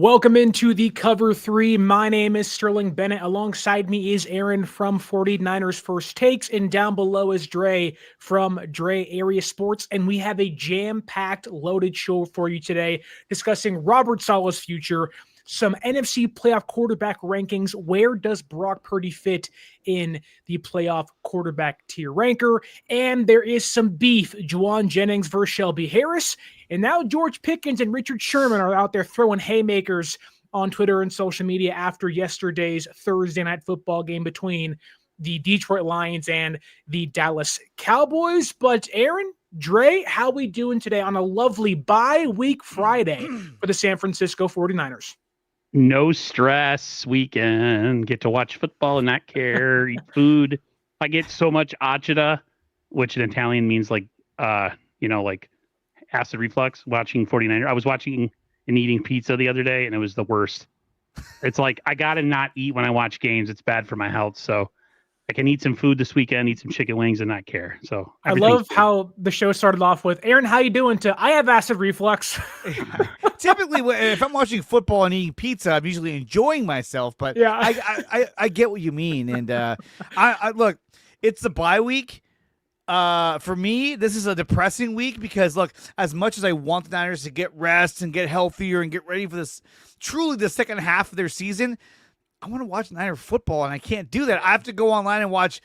Welcome into the Cover 3. My name is Sterling Bennett. Alongside me is Aaron from 49ers First Takes, and down below is Dre from Dre Area Sports. And we have a jam-packed, loaded show for you today, discussing Robert Saleh's future, some NFC playoff quarterback rankings. Where does Brock Purdy fit in the playoff quarterback tier ranker? And there is some beef. Juwan Jennings versus Shelby Harris. And now George Pickens and Richard Sherman are out there throwing haymakers on Twitter and social media after yesterday's Thursday night football game between the Detroit Lions and the Dallas Cowboys. But Aaron, Dre, how we doing today on a lovely bye-week Friday for the San Francisco 49ers? No stress weekend. Get to watch football and not care. Eat food. I get so much agita, which in Italian means like acid reflux. Watching 49ers. I was watching and eating pizza the other day, and it was the worst. It's like I gotta not eat when I watch games. It's bad for my health. So I can eat some food this weekend, eat some chicken wings, and not care. So I love how the show started off with Aaron. How you doing? I have acid reflux. Typically, if I'm watching football and eating pizza, I'm usually enjoying myself. But yeah, I get what you mean. And I look, it's the bye week. For me, this is a depressing week because look, as much as I want the Niners to get rest and get healthier and get ready for this, truly the second half of their season, I want to watch Niner football, and I can't do that. I have to go online and watch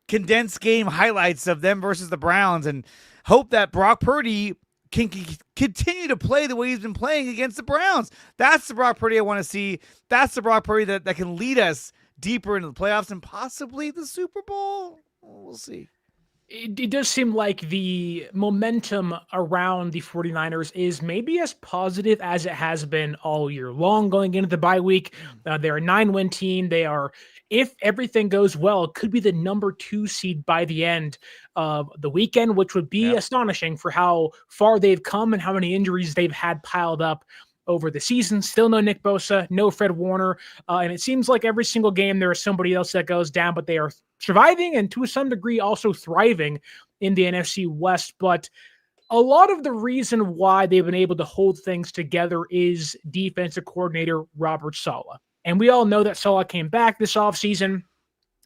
condensed game highlights of them versus the Browns and hope that Brock Purdy can continue to play the way he's been playing against the Browns. That's the Brock Purdy I want to see. That's the Brock Purdy that can lead us deeper into the playoffs and possibly the Super Bowl. We'll see. It does seem like the momentum around the 49ers is maybe as positive as it has been all year long going into the bye week. They're a 9-win team. They are, if everything goes well, could be the number 2 seed by the end of the weekend, which would be astonishing for how far they've come and how many injuries they've had piled up over the season. Still no Nick Bosa, no Fred Warner. And it seems like every single game there is somebody else that goes down, but they are surviving and to some degree also thriving in the NFC West. But a lot of the reason why they've been able to hold things together is defensive coordinator Robert Saleh. And we all know that Saleh came back this offseason,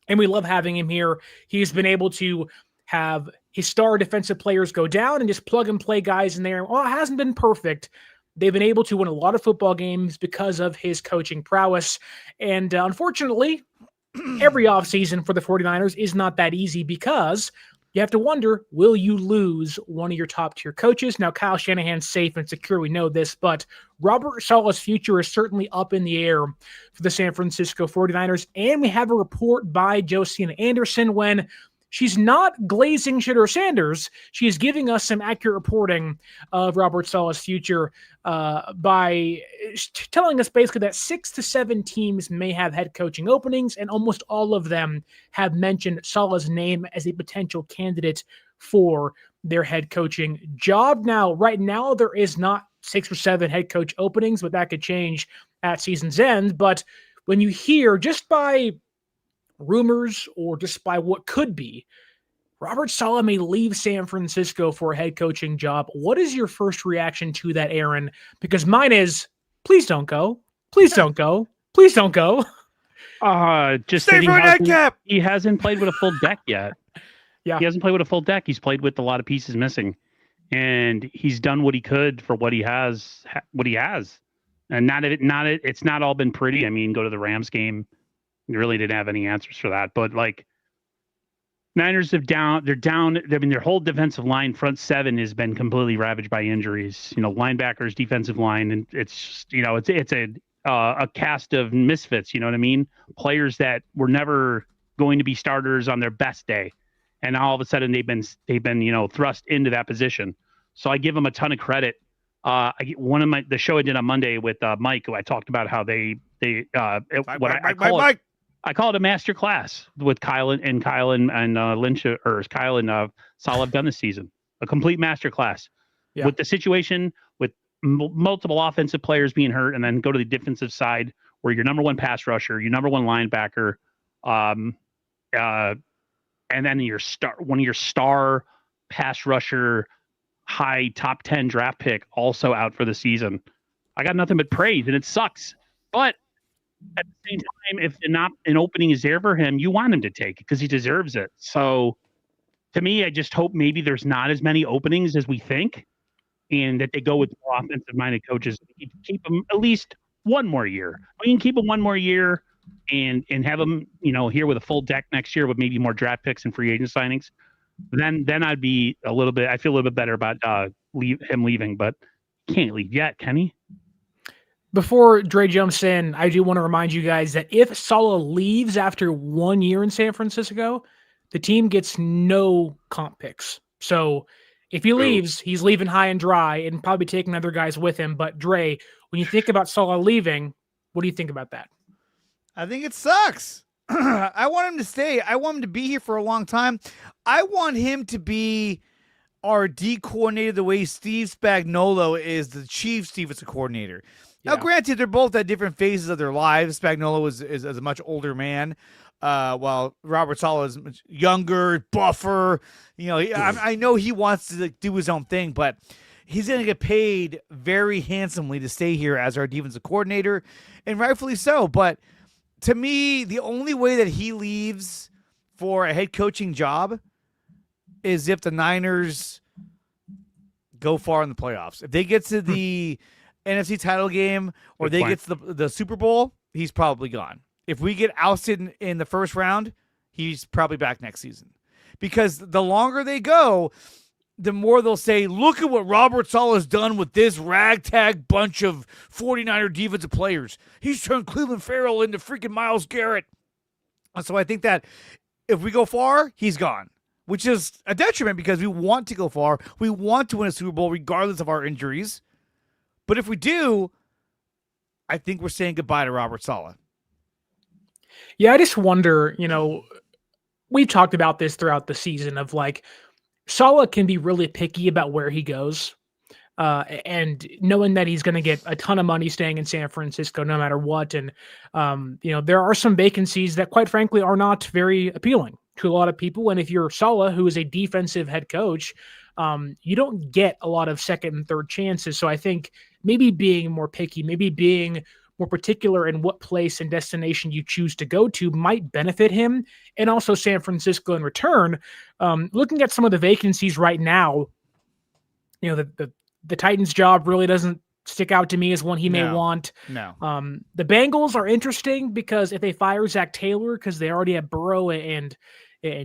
and we love having him here. He's been able to have his star defensive players go down and just plug and play guys in there. Well, it hasn't been perfect. They've been able to win a lot of football games because of his coaching prowess. And unfortunately, every offseason for the 49ers is not that easy because you have to wonder, will you lose one of your top-tier coaches? Now, Kyle Shanahan's safe and secure. We know this, but Robert Saleh's future is certainly up in the air for the San Francisco 49ers. And we have a report by Josina Anderson when she's not glazing Shitter Sanders. She is giving us some accurate reporting of Robert Saleh's future by telling us basically that 6 to 7 teams may have head coaching openings, and almost all of them have mentioned Saleh's name as a potential candidate for their head coaching job. Now, right now, there is not 6 or 7 head coach openings, but that could change at season's end. But when you hear just by rumors or just by what could be, Robert Saleh may leave San Francisco for a head coaching job. What is your first reaction to that, Aaron? Because mine is, please don't go. Please don't go. Please don't go. Just stay for a nightcap. He hasn't played with a full deck yet. Yeah. He hasn't played with a full deck. He's played with a lot of pieces missing. And he's done what he could for what he has. And it's not all been pretty. I mean, go to the Rams game. You really didn't have any answers for that. But like, Niners they're down. I mean, their whole defensive line, front 7, has been completely ravaged by injuries. Linebackers, defensive line, and it's it's a cast of misfits. You know what I mean? Players that were never going to be starters on their best day, and now all of a sudden they've been thrust into that position. So I give them a ton of credit. The show I did on Monday with Mike, who I talked about how I call it a master class with Kyle and Lynch, or Kyle and Saleh have done this season. A complete master class with the situation with multiple offensive players being hurt, and then go to the defensive side where your number 1 pass rusher, your number 1 linebacker, and then one of your star pass rusher, high top 10 draft pick also out for the season. I got nothing but praise, and it sucks. But at the same time, if not an opening is there for him, you want him to take it because he deserves it. So to me, I just hope maybe there's not as many openings as we think, and that they go with more offensive-minded coaches. Keep him at least one more year. We can keep him one more year and have him, here with a full deck next year with maybe more draft picks and free agent signings. Then I'd be I feel a little bit better about him leaving, but he can't leave yet, can he? Before Dre jumps in, I do want to remind you guys that if Saleh leaves after 1 year in San Francisco, the team gets no comp picks. So if he leaves, he's leaving high and dry and probably taking other guys with him. But Dre, when you think about Saleh leaving, what do you think about that? I think it sucks. I want him to stay. I want him to be here for a long time. I want him to be our D coordinator the way Steve Spagnuolo is the Chiefs defensive coordinator. Yeah. Now, granted, they're both at different phases of their lives. Spagnuolo is a much older man, while Robert Saleh is much younger, buffer. I know he wants to do his own thing, but he's going to get paid very handsomely to stay here as our defensive coordinator, and rightfully so. But to me, the only way that he leaves for a head coaching job is if the Niners go far in the playoffs. If they get to the NFC title game or they get to the Super Bowl, he's probably gone. If we get ousted in the first round, he's probably back next season. Because the longer they go, the more they'll say, look at what Robert Saleh has done with this ragtag bunch of 49er defensive players. He's turned Cleveland Farrell into freaking Myles Garrett. So I think that if we go far, he's gone, which is a detriment because we want to go far. We want to win a Super Bowl regardless of our injuries. But if we do, I think we're saying goodbye to Robert Saleh. Yeah, I just wonder, we've talked about this throughout the season of Saleh can be really picky about where he goes. And knowing that he's going to get a ton of money staying in San Francisco no matter what. And, there are some vacancies that quite frankly are not very appealing to a lot of people. And if you're Saleh, who is a defensive head coach, you don't get a lot of second and third chances. So I think maybe being more picky, maybe being more particular in what place and destination you choose to go to might benefit him and also San Francisco in return. Looking at some of the vacancies right now, the Titans job really doesn't stick out to me as one he may want. No. The Bengals are interesting because if they fire Zach Taylor, because they already have Burrow and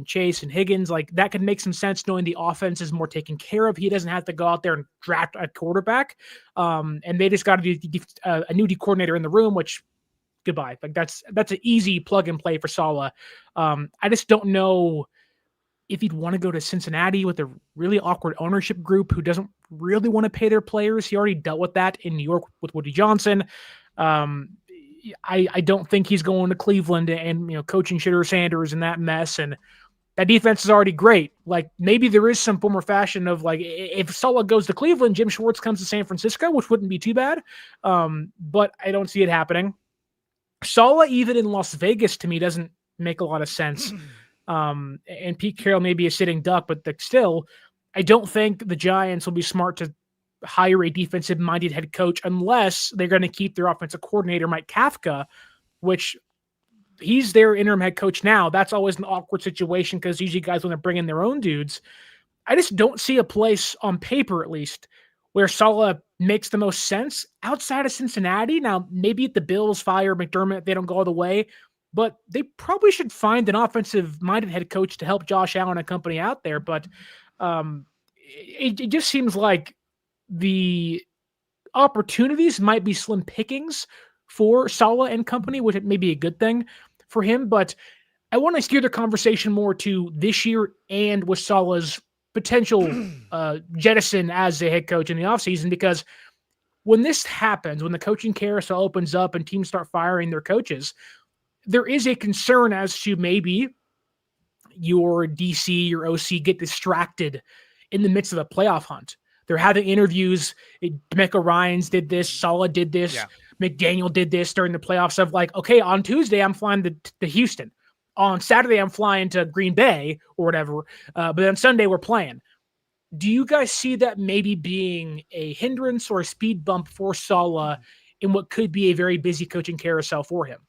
Chase and Higgins, that could make some sense knowing the offense is more taken care of. He doesn't have to go out there and draft a quarterback. And they just got a new D coordinator in the room, which goodbye. That's an easy plug and play for Saleh. I just don't know if he'd want to go to Cincinnati with a really awkward ownership group who doesn't really want to pay their players. He already dealt with that in New York with Woody Johnson. I don't think he's going to Cleveland and coaching Shitter Sanders and that mess. And that defense is already great. Maybe there is some form or fashion of if Saleh goes to Cleveland, Jim Schwartz comes to San Francisco, which wouldn't be too bad. But I don't see it happening. Saleh, even in Las Vegas, to me, doesn't make a lot of sense. And Pete Carroll may be a sitting duck, but still, I don't think the Giants will be smart to hire a defensive-minded head coach unless they're going to keep their offensive coordinator, Mike Kafka, which he's their interim head coach now. That's always an awkward situation because usually guys want to bring in their own dudes. I just don't see a place on paper, at least, where Saleh makes the most sense outside of Cincinnati. Now, maybe if the Bills fire McDermott, they don't go all the way, but they probably should find an offensive-minded head coach to help Josh Allen and company out there. But it just seems like the opportunities might be slim pickings for Saleh and company, which may be a good thing for him. But I want to steer the conversation more to this year and with Saleh's potential jettison as a head coach in the offseason, because when this happens, when the coaching carousel opens up and teams start firing their coaches, there is a concern as to maybe your DC, your OC get distracted in the midst of a playoff hunt. They're having interviews. DeMeco Ryans did this. Saleh did this. Yeah. McDaniel did this during the playoffs of okay, on Tuesday, I'm flying to Houston. On Saturday, I'm flying to Green Bay or whatever. But then Sunday, we're playing. Do you guys see that maybe being a hindrance or a speed bump for Saleh in what could be a very busy coaching carousel for him?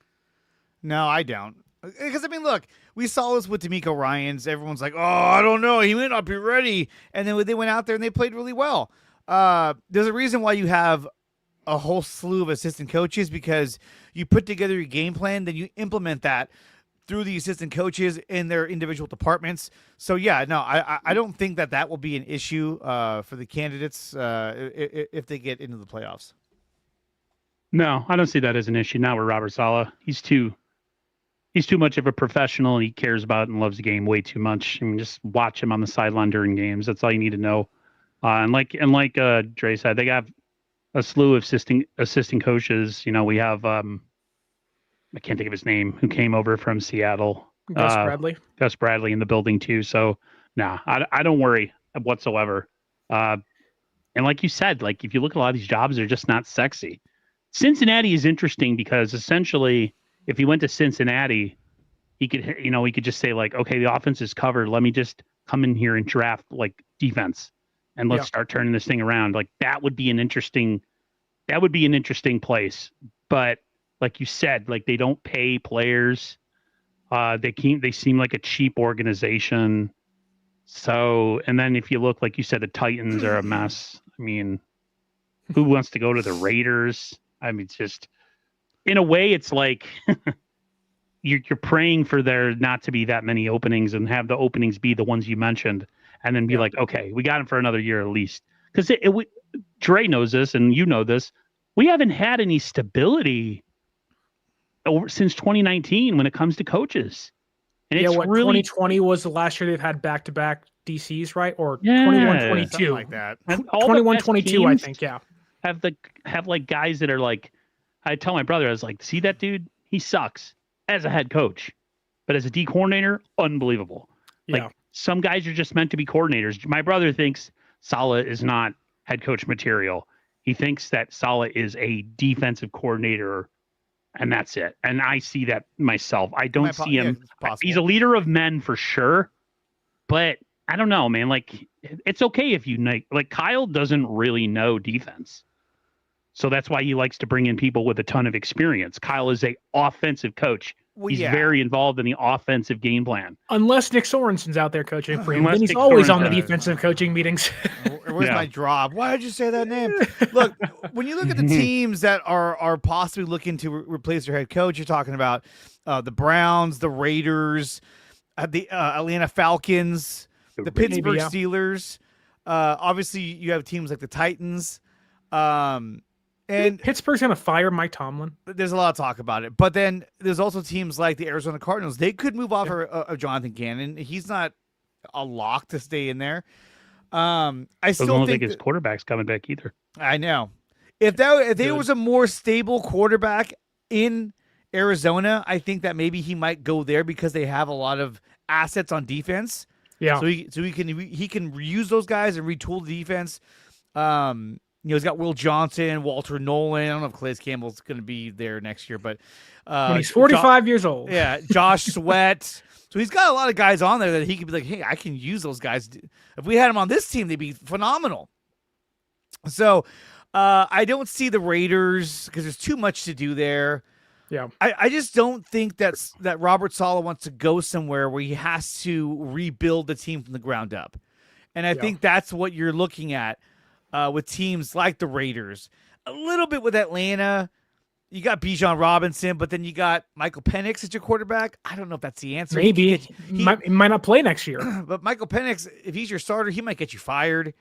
No, I don't. Because, I mean, look, we saw this with D'Amico Ryans. Everyone's like, oh, I don't know. He may not be ready. And then they went out there and they played really well. There's a reason why you have a whole slew of assistant coaches, because you put together your game plan, then you implement that through the assistant coaches in their individual departments. So, yeah, no, I don't think that will be an issue for the candidates if they get into the playoffs. No, I don't see that as an issue. Not with Robert Saleh. He's too much of a professional, and he cares about it and loves the game way too much. I mean, just watch him on the sideline during games. That's all you need to know. And like Dre said, they have a slew of assistant coaches. You know, we have I can't think of his name, who came over from Seattle. Gus Bradley in the building too. So I don't worry whatsoever. And like you said, like if you look at a lot of these jobs, they're just not sexy. Cincinnati is interesting because essentially, if he went to Cincinnati, he could just say like, okay, the offense is covered. Let me just come in here and draft like defense, and let's start turning this thing around. Like that would be an interesting place. But like you said, like they don't pay players. They seem like a cheap organization. So, and then if you look, like you said, the Titans are a mess. I mean, who wants to go to the Raiders? I mean, it's just, in a way, it's like you're praying for there not to be that many openings, and have the openings be the ones you mentioned, and then be like, okay, we got him for another year at least. Because Dre knows this, and you know this. We haven't had any stability since 2019 when it comes to coaches. And it's really 2020 was the last year they've had back-to-back DCs, right? Or 21-22, like that. 21-22, I think. Yeah. Have like guys that are like, I tell my brother, I was like, see that dude? He sucks as a head coach, but as a D coordinator, unbelievable. Yeah. Like some guys are just meant to be coordinators. My brother thinks Saleh is not head coach material. He thinks that Saleh is a defensive coordinator, and that's it. And I see that myself. I don't see him. He's a leader of men for sure, but I don't know, man. Like it's okay if you like Kyle doesn't really know defense. So that's why he likes to bring in people with a ton of experience. Kyle is a offensive coach. He's very involved in the offensive game plan. Unless Nick Sorensen's out there coaching for him, then he's always on the defensive coaching meetings. Where's my drop? Why did you say that name? Look, when you look at the teams that are possibly looking to replace their head coach, you're talking about the Browns, the Raiders, the Atlanta Falcons, the Pittsburgh Steelers. Obviously, you have teams like the Titans. And Pittsburgh's going to fire Mike Tomlin. There's a lot of talk about it. But then there's also teams like the Arizona Cardinals. They could move off of Jonathan Gannon. He's not a lock to stay in there. I still think his quarterback's coming back either. I know. If there was a more stable quarterback in Arizona, I think that maybe he might go there because they have a lot of assets on defense. Yeah. So he can reuse those guys and retool the defense. He's got Will Johnson, Walter Nolan. I don't know if Calais Campbell's going to be there next year, but when he's 45 years old. Yeah, Josh Sweat. So he's got a lot of guys on there that he could be like, hey, I can use those guys. If we had them on this team, they'd be phenomenal. So I don't see the Raiders because there's too much to do there. Yeah, I just don't think that Robert Saleh wants to go somewhere where he has to rebuild the team from the ground up. And I think that's what you're looking at. With teams like the Raiders, a little bit with Atlanta. You got Bijan Robinson, but then you got Michael Penix as your quarterback. I don't know if that's the answer. Maybe he might not play next year. But Michael Penix, if he's your starter, he might get you fired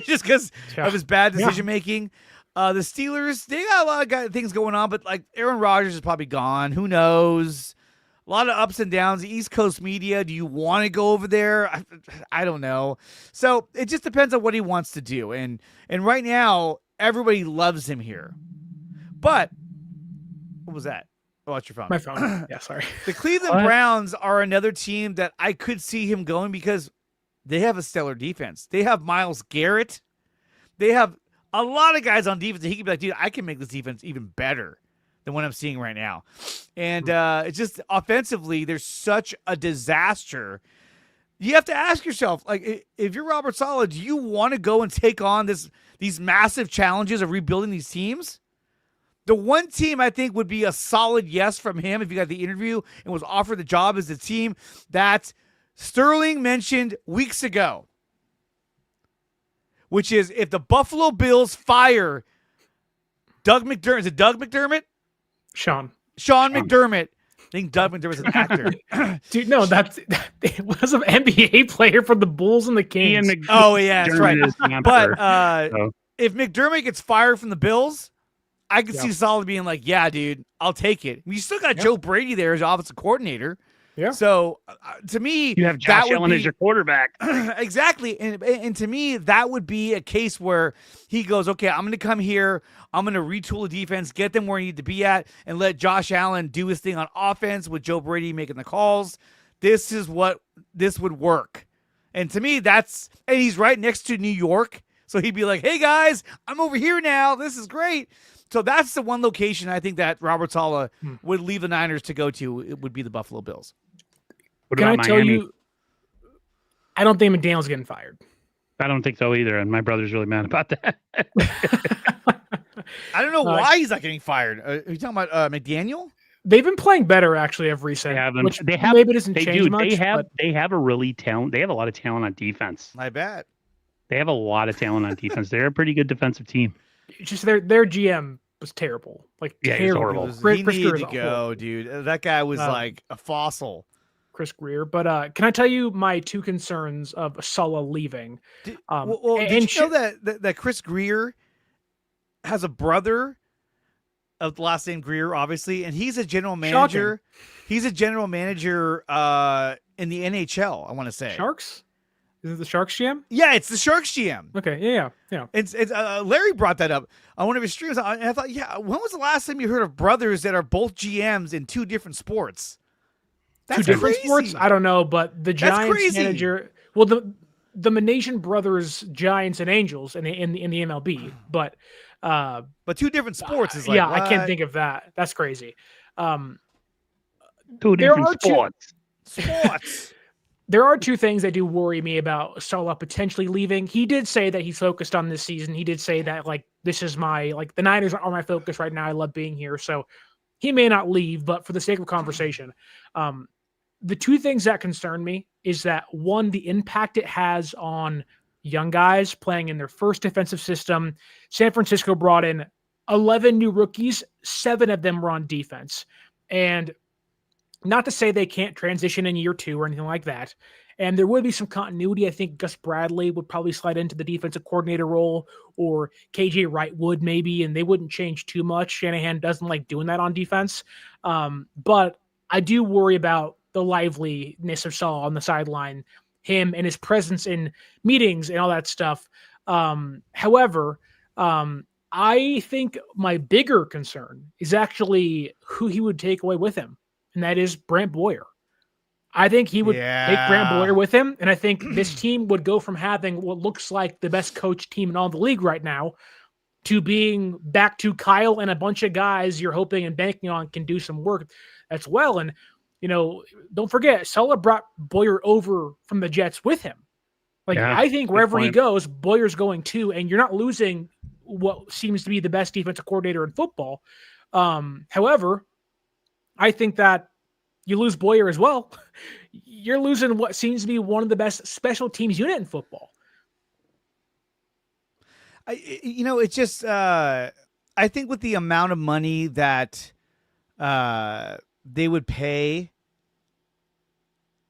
just because of his bad decision making. The Steelers, they got a lot of things going on, but like Aaron Rodgers is probably gone. Who knows? A lot of ups and downs. The East Coast media, do you want to go over there? I don't know. So it just depends on what he wants to do. And right now, everybody loves him here. But what was that? Oh, that's your phone. My phone. Yeah, sorry. The Cleveland Browns are another team that I could see him going because they have a stellar defense. They have Myles Garrett. They have a lot of guys on defense that he could be like, dude, I can make this defense even better than what I'm seeing right now. And it's just offensively, there's such a disaster you have to ask yourself, like, if you're Robert Saleh, do you want to go and take on these massive challenges of rebuilding these teams? The one team I think would be a solid yes from him if he got the interview and was offered the job is the team that Sterling mentioned weeks ago, which is if the Buffalo Bills fire Doug McDermott. Is it Doug McDermott? Sean McDermott. I think Doug McDermott's an actor. Dude, no, it was an NBA player for the Bulls and the Kings. Oh, yeah, that's right. But if McDermott gets fired from the Bills, I could see Saleh being like, yeah, dude, I'll take it. You still got Joe Brady there as offensive coordinator. Yeah. So to me, you have Josh Allen as your quarterback. Exactly. And to me, that would be a case where he goes, okay, I'm going to come here. I'm going to retool the defense, get them where I need to be at, and let Josh Allen do his thing on offense with Joe Brady making the calls. This would work. And to me, and he's right next to New York. So he'd be like, hey guys, I'm over here now. This is great. So that's the one location I think that Robert Saleh would leave the Niners to go to. It would be the Buffalo Bills. Can I tell you, I don't think McDaniel's getting fired. I don't think so either, and my brother's really mad about that. I don't know why he's not getting fired. Are you talking about McDaniel? They've been playing better actually of recent. Maybe it doesn't change much. They have a really talent. They have a lot of talent on defense. I bet they have a lot of talent on defense. They're a pretty good defensive team. It's just their GM was terrible. Terrible. Horrible. He needed to go, dude. That guy was like a fossil. Chris Greer. But can I tell you my two concerns of Saleh leaving? Did you know that Chris Greer has a brother of the last name Greer, obviously, and he's a general manager. Shocking. He's a general manager in the NHL, I want to say. Sharks? Is it the Sharks GM? Yeah, it's the Sharks GM. Okay, yeah. It's Larry brought that up on one of his streams, and I thought, yeah, when was the last time you heard of brothers that are both GMs in two different sports? That's two different sports? I don't know, but the Giants manager, well, the Manasian brothers, Giants and Angels in the MLB, but two different sports is like, I can't think of that. That's crazy. Two different sports. There are two things that do worry me about Saleh potentially leaving. He did say that he's focused on this season. He did say that this is the Niners are my focus right now. I love being here. So he may not leave, but for the sake of conversation, the two things that concern me is that one, the impact it has on young guys playing in their first defensive system. San Francisco brought in 11 new rookies. 7 of them were on defense. And not to say they can't transition in year 2 or anything like that. And there would be some continuity. I think Gus Bradley would probably slide into the defensive coordinator role, or KJ Wright would maybe, and they wouldn't change too much. Shanahan doesn't like doing that on defense. But I do worry about the liveliness of Saleh on the sideline, him and his presence in meetings and all that stuff. However, I think my bigger concern is actually who he would take away with him, and that is Brant Boyer. I think he would take Brant Boyer with him, and I think this team would go from having what looks like the best coach team in all the league right now to being back to Kyle and a bunch of guys you're hoping and banking on can do some work as well. And, don't forget, Saleh brought Boyer over from the Jets with him. I think wherever he goes, Boyer's going too, and you're not losing what seems to be the best defensive coordinator in football. However, I think that you lose Boyer as well, you're losing what seems to be one of the best special teams unit in football. It's just I think with the amount of money that they would pay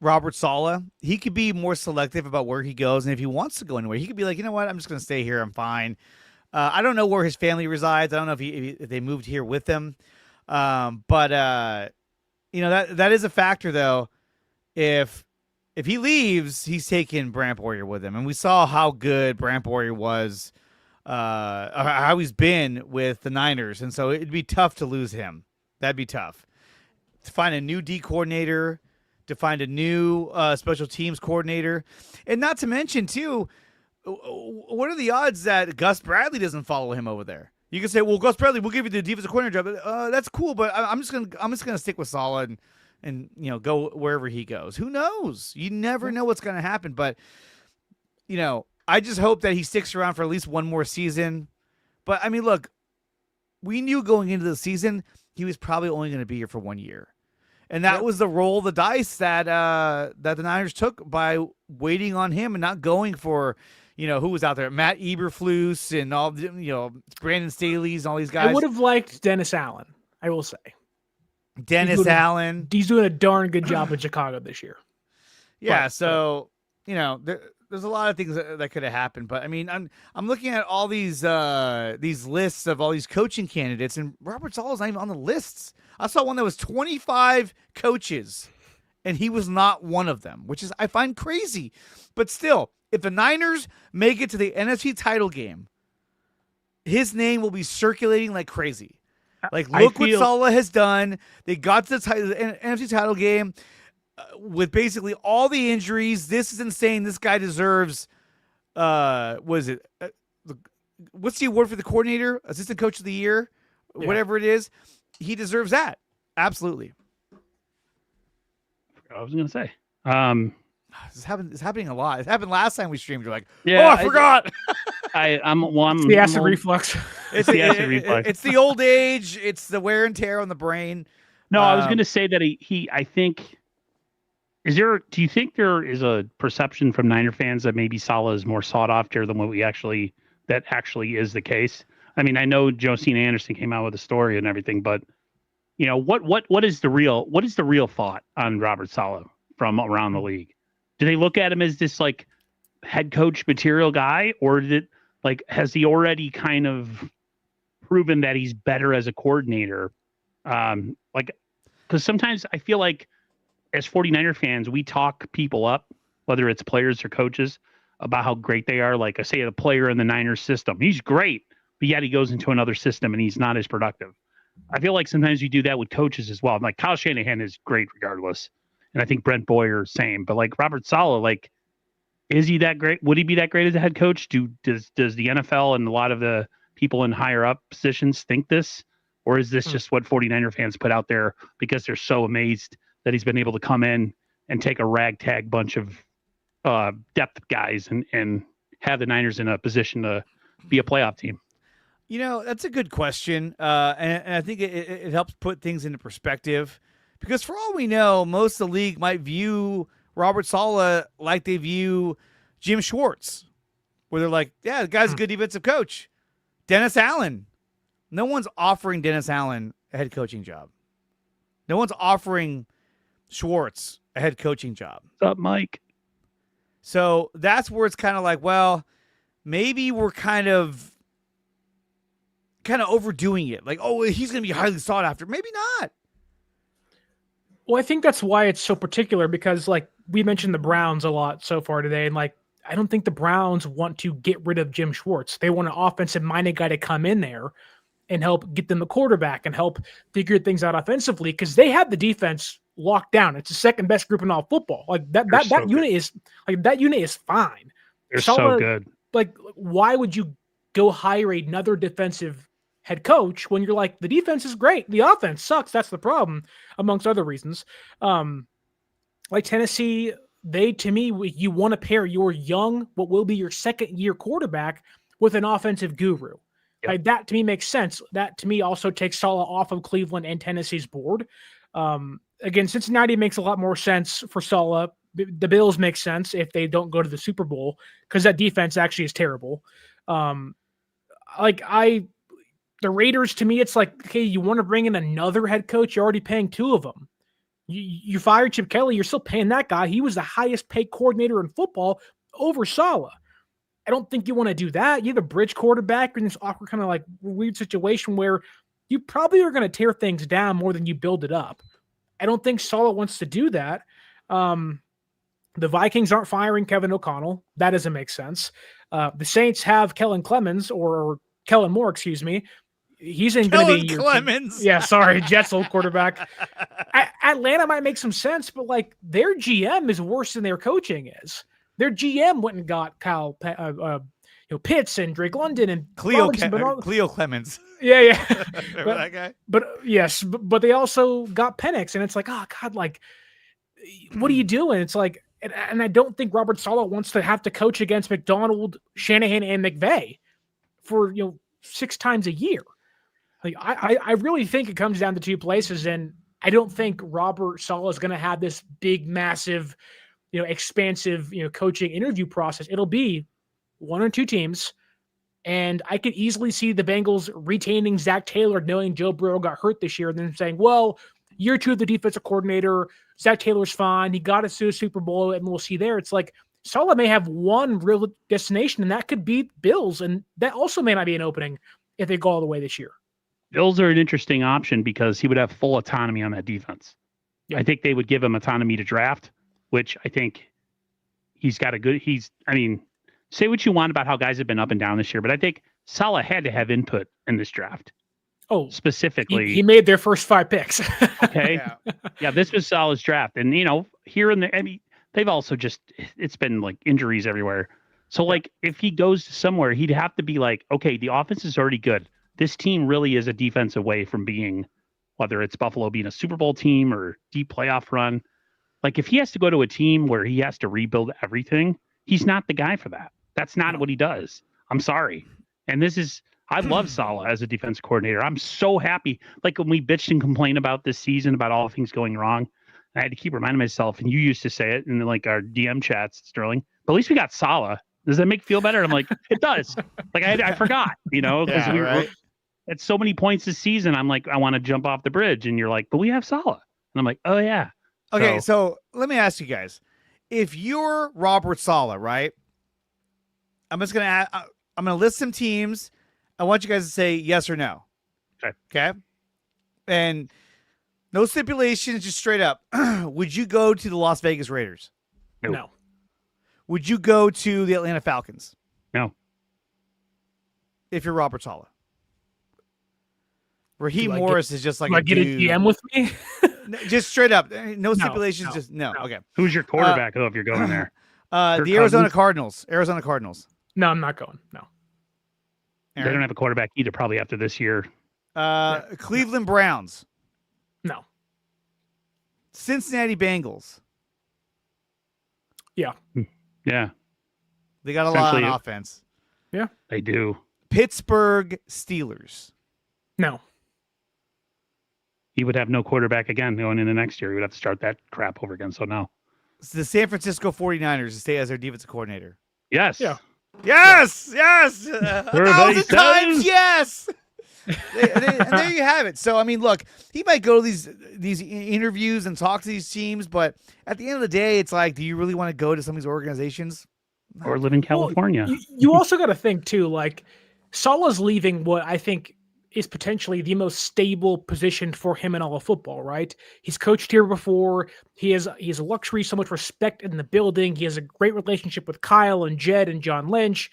Robert Saleh, he could be more selective about where he goes, and if he wants to go anywhere, he could be like, you know what, I'm just going to stay here. I'm fine. I don't know where his family resides. I don't know if they moved here with him, but that is a factor though. If he leaves, he's taking Brant Boyer with him, and we saw how good Brant Boyer was, how he's been with the Niners, and so it'd be tough to lose him. That'd be tough to find a new D coordinator, to find a new special teams coordinator, and not to mention too, what are the odds that Gus Bradley doesn't follow him over there? You can say, well, Gus Bradley, we'll give you the defensive coordinator job. That's cool, but I'm just gonna stick with Saleh and go wherever he goes. Who knows? You never know what's going to happen. But I just hope that he sticks around for at least one more season. But I mean, look, we knew going into the season he was probably only going to be here for 1 year, and that was the roll of the dice that the Niners took by waiting on him and not going for. Who was out there? Matt Eberflus and all, Brandon Staley's and all these guys. I would have liked Dennis Allen, I will say. Dennis Allen. He's doing a darn good job in Chicago this year. Yeah, so, there's a lot of things that could have happened. But, I mean, I'm looking at all these lists of all these coaching candidates, and Robert Saleh's not even on the lists. I saw one that was 25 coaches, and he was not one of them, which is I find crazy. But still, if the Niners make it to the NFC title game, his name will be circulating like crazy. Like, look what Saleh has done. They got to the NFC title game with basically all the injuries. This is insane. This guy deserves, what's the award for the coordinator? Assistant coach of the year? Yeah. Whatever it is. He deserves that. Absolutely. I was going to say. It's happening a lot. It happened last time we streamed. You're like, I forgot. I'm the acid reflux. It's the acid reflux. It's the old age. It's the wear and tear on the brain. No, I was going to say that I think, do you think there is a perception from Niner fans that maybe Saleh is more sought after than what that actually is the case? I mean, I know Josina Anderson came out with a story and everything, but what is the real thought on Robert Saleh from around the league? Do they look at him as this like head coach material guy, or has he already kind of proven that he's better as a coordinator? Because sometimes I feel like as 49er fans, we talk people up, whether it's players or coaches, about how great they are. Like I say, a player in the Niners system, he's great, but yet he goes into another system and he's not as productive. I feel like sometimes you do that with coaches as well. Like Kyle Shanahan is great regardless. And I think Brent Boyer, same. But like Robert Saleh, is he that great? Would he be that great as a head coach? Does the NFL and a lot of the people in higher up positions think this? Or is this just what 49er fans put out there because they're so amazed that he's been able to come in and take a ragtag bunch of depth guys and have the Niners in a position to be a playoff team? That's a good question. And I think it helps put things into perspective. Because for all we know, most of the league might view Robert Saleh like they view Jim Schwartz, where they're like, yeah, the guy's a good defensive coach. Dennis Allen. No one's offering Dennis Allen a head coaching job. No one's offering Schwartz a head coaching job. What's up, Mike? So that's where it's kind of like, well, maybe we're kind of overdoing it. Like, oh, he's going to be highly sought after. Maybe not. Well, I think that's why it's so particular because, we mentioned the Browns a lot so far today, and, I don't think the Browns want to get rid of Jim Schwartz. They want an offensive-minded guy to come in there and help get them a quarterback and help figure things out offensively because they have the defense locked down. It's the second best group in all football. That unit is fine. They're so good. Why would you go hire another defensive head coach when you're like, the defense is great, the offense sucks, that's the problem, amongst other reasons. Tennessee, to me, you want to pair your young, what will be your second year quarterback with an offensive guru. Yep. That to me makes sense. That to me also takes Saleh off of Cleveland and Tennessee's board. Again, Cincinnati makes a lot more sense for Saleh. The Bills make sense if they don't go to the Super Bowl because that defense actually is terrible. The Raiders, to me, it's like, okay, you want to bring in another head coach? You're already paying two of them. You fired Chip Kelly. You're still paying that guy. He was the highest paid coordinator in football over Saleh. I don't think you want to do that. You have a bridge quarterback in this awkward kind of weird situation where you probably are going to tear things down more than you build it up. I don't think Saleh wants to do that. The Vikings aren't firing Kevin O'Connell. That doesn't make sense. The Saints have Kellen Moore, excuse me. He's in going to be Clemens. Yeah, sorry, Jets old quarterback. Atlanta might make some sense, but their GM is worse than their coaching is. Their GM went and got Pitts and Drake London and Cleo Clemens. Yeah. Remember that guy? But yes, but they also got Penix, and it's like, oh God, like, what are you doing? It's like, and I don't think Robert Saleh wants to have to coach against McDonald, Shanahan, and McVay for 6 times a year. Like, I really think it comes down to 2 places, and I don't think Robert Saleh is going to have this big, massive, expansive, coaching interview process. It'll be 1 or 2 teams. And I could easily see the Bengals retaining Zach Taylor, knowing Joe Burrow got hurt this year, and then saying, well, year 2 of the defensive coordinator, Zach Taylor's fine. He got us to a Super Bowl, and we'll see there. It's like Saleh may have one real destination, and that could be Bills. And that also may not be an opening if they go all the way this year. Bills are an interesting option because he would have full autonomy on that defense. Yeah. I think they would give him autonomy to draft, which I think he's got say what you want about how guys have been up and down this year, but I think Saleh had to have input in this draft. Oh, specifically, he made their first 5 picks. Okay, yeah, this was Saleh's draft, and here and there, they've also it's been like injuries everywhere. So like, if he goes somewhere, he'd have to be like, okay, the offense is already good. This team really is a defense away from being, whether it's Buffalo being a Super Bowl team or deep playoff run. Like, if he has to go to a team where he has to rebuild everything, he's not the guy for that. That's not what he does. I'm sorry. And I love Saleh as a defense coordinator. I'm so happy. Like, when we bitched and complained about this season, about all things going wrong, I had to keep reminding myself, and you used to say it in like our DM chats, Sterling, but at least we got Saleh. Does that make you feel better? I'm like, it does. Like, I forgot, because we were at so many points this season. I'm like, I want to jump off the bridge. And you're like, but we have Saleh. And I'm like, oh yeah. Okay. So let me ask you guys, if you're Robert Saleh, right? I'm going to list some teams. I want you guys to say yes or no. Okay. And no stipulations, just straight up. Would you go to the Las Vegas Raiders? No. Would you go to the Atlanta Falcons? No. If you're Robert Saleh. Raheem Morris is just like a get dude. a GM with me? Just straight up. No stipulations. Just no. Okay. Who's your quarterback, though, if you're going there? The Arizona Cardinals. Arizona Cardinals. No, I'm not going. No. Aaron? They don't have a quarterback either, probably after this year. Cleveland Browns. No. Cincinnati Bengals. Yeah. Yeah. They got a lot on offense. Yeah. They do. Pittsburgh Steelers. No. He would have no quarterback again going into next year. He would have to start that crap over again. So no. It's the San Francisco 49ers to stay as their defensive coordinator. Yes. Yeah. Yes. Yes. 1,000 times yes. And there you have it. So, I mean, look, he might go to these interviews and talk to these teams, but at the end of the day, it's like, do you really want to go to some of these organizations? Or live in California? Well, you also got to think, too, like, Saleh's leaving what I think is potentially the most stable position for him in all of football, right? He's coached here before. He has a luxury, so much respect in the building. He has a great relationship with Kyle and Jed and John Lynch.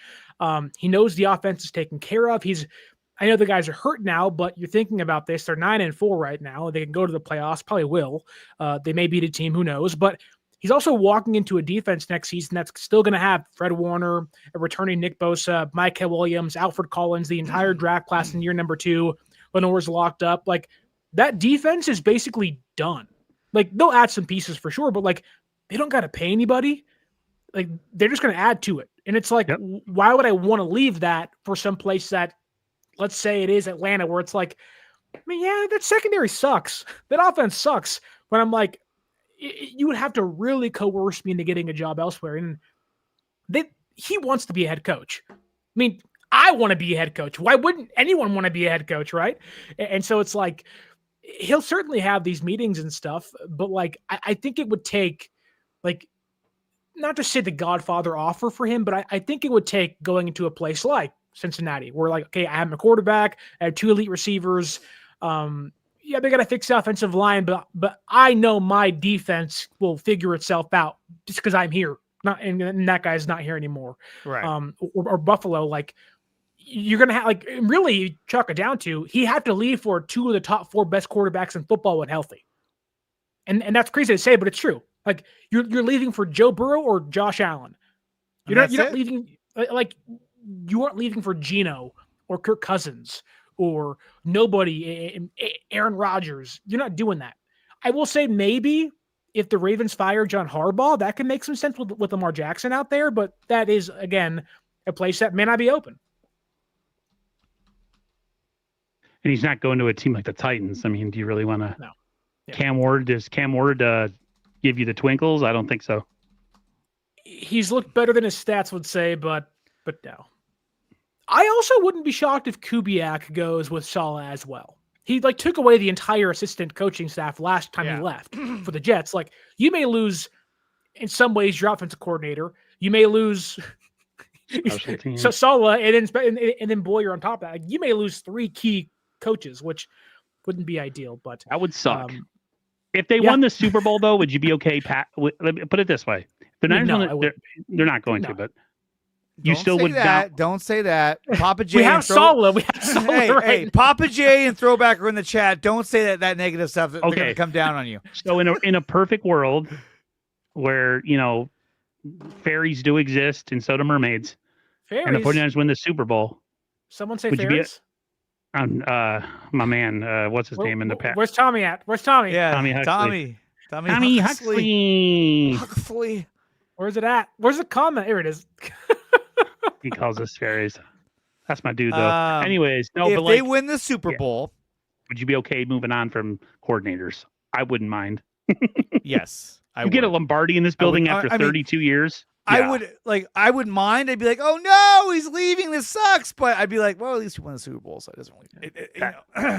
He knows the offense is taken care of. I know the guys are hurt now, but you're thinking about this. They're 9-4 right now. They can go to the playoffs, probably will. They may beat a team, who knows? But he's also walking into a defense next season that's still going to have Fred Warner, a returning Nick Bosa, Micah Williams, Alfred Collins, the entire draft class in year number 2. Lenore's locked up. Like, that defense is basically done. Like, they'll add some pieces for sure, but like, they don't got to pay anybody. Like, they're just going to add to it. And it's like, why would I want to leave that for some place that, let's say it is Atlanta, where it's like, I mean, yeah, that secondary sucks. That offense sucks. But I'm like, you would have to really coerce me into getting a job elsewhere. And he wants to be a head coach. I mean, I want to be a head coach. Why wouldn't anyone want to be a head coach, right? And so it's like, he'll certainly have these meetings and stuff, but like, I think it would take, like, not to say the Godfather offer for him, but I think it would take going into a place like Cincinnati, where like, okay, I have a quarterback, I have 2 elite receivers. Yeah, they got to fix the offensive line, but I know my defense will figure itself out just because I'm here. And that guy's not here anymore. Right. Or Buffalo, like, you're gonna have, like, really chalk it down to, he had to leave for 2 of the top 4 best quarterbacks in football when healthy. And that's crazy to say, but it's true. Like, you're leaving for Joe Burrow or Josh Allen. You're not leaving, like, you aren't leaving for Geno or Kirk Cousins or nobody, Aaron Rodgers. You're not doing that. I will say maybe if the Ravens fire John Harbaugh, that can make some sense with Lamar Jackson out there, but that is, again, a place that may not be open. And he's not going to a team like the Titans. I mean, do you really want to? No. Yeah. Does Cam Ward give you the twinkles? I don't think so. He's looked better than his stats would say, but no. I also wouldn't be shocked if Kubiak goes with Saleh as well. He took away the entire assistant coaching staff last time he left for the Jets. You may lose in some ways your offensive coordinator. You may lose so Saleh and then Boyer on top of that. You may lose 3 key coaches, which wouldn't be ideal, but that would suck. If they won the Super Bowl, though, would you be okay? Let me put it this way: they're not going to, but you still would. Don't say that. Papa J. We have Saleh. Hey, Papa J and Throwback are in the chat. Don't say that negative stuff. They're going to come down on you. So in a perfect world, where fairies do exist and so do mermaids, and the 49ers win the Super Bowl. Someone say fairies. My man, what's his name in the past? Where's Tommy at? Where's Tommy? Yeah, Tommy Huxley. Tommy Huxley. Where's it at? Where's the comment? Here it is. He calls us fairies. That's my dude, though. Anyways, no. If they win the Super Bowl, would you be okay moving on from coordinators? I wouldn't mind. Yes, I would. Get a Lombardi in this building after 32 years. Yeah. I wouldn't mind. I'd be like, oh no, he's leaving. This sucks. But I'd be like, well, at least we won the Super Bowl, so it doesn't really.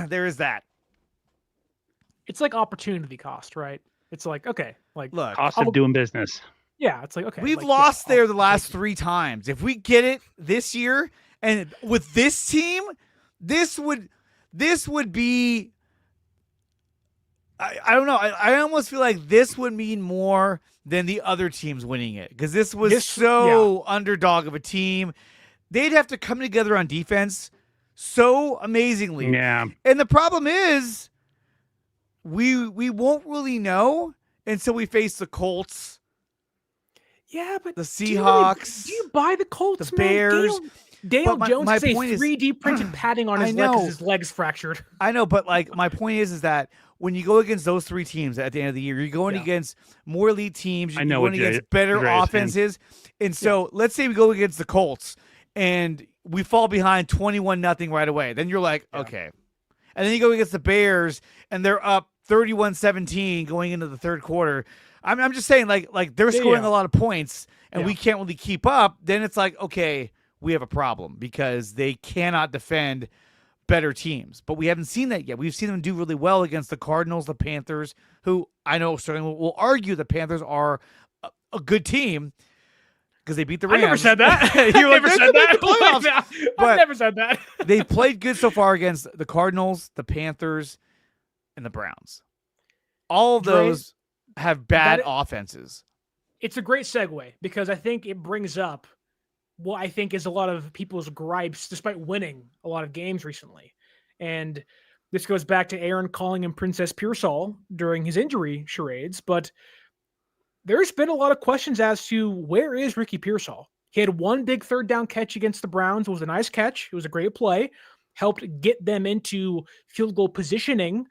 There is that. It's like opportunity cost, right? It's like, okay, look, cost of doing business. Yeah, it's like, okay. We've lost there the last 3 times. If we get it this year, and with this team, this would be. I don't know. I almost feel like this would mean more than the other teams winning it, because this was underdog of a team. They'd have to come together on defense so amazingly. Yeah. And the problem is we won't really know until we face the Colts. Yeah, but the Seahawks. Do you buy the Colts, the Bears? Daniel Jones has a 3D printed padding on his leg because his leg's fractured. I know, but my point is that when you go against those 3 teams at the end of the year, you're going against more elite teams. You're going against better offenses. And so let's say we go against the Colts and we fall behind 21-0 right away. Then you're like, okay. And then you go against the Bears and they're up 31-17 going into the third quarter. I'm just saying, like they're scoring a lot of points and we can't really keep up. Then it's like, okay, we have a problem because they cannot defend better teams. But we haven't seen that yet. We've seen them do really well against the Cardinals, the Panthers, who I know certainly will argue the Panthers are a good team because they beat the Rams. I never said that. You never said that. I never said that. They played good so far against the Cardinals, the Panthers, and the Browns. All of those have bad offenses. It's a great segue because I think it brings up what I think is a lot of people's gripes despite winning a lot of games recently. And this goes back to Aaron calling him Princess Pearsall during his injury charades, but there's been a lot of questions as to where is Ricky Pearsall. He had one big 3rd down catch against the Browns. It was a nice catch. It was a great play. Helped get them into field goal positioning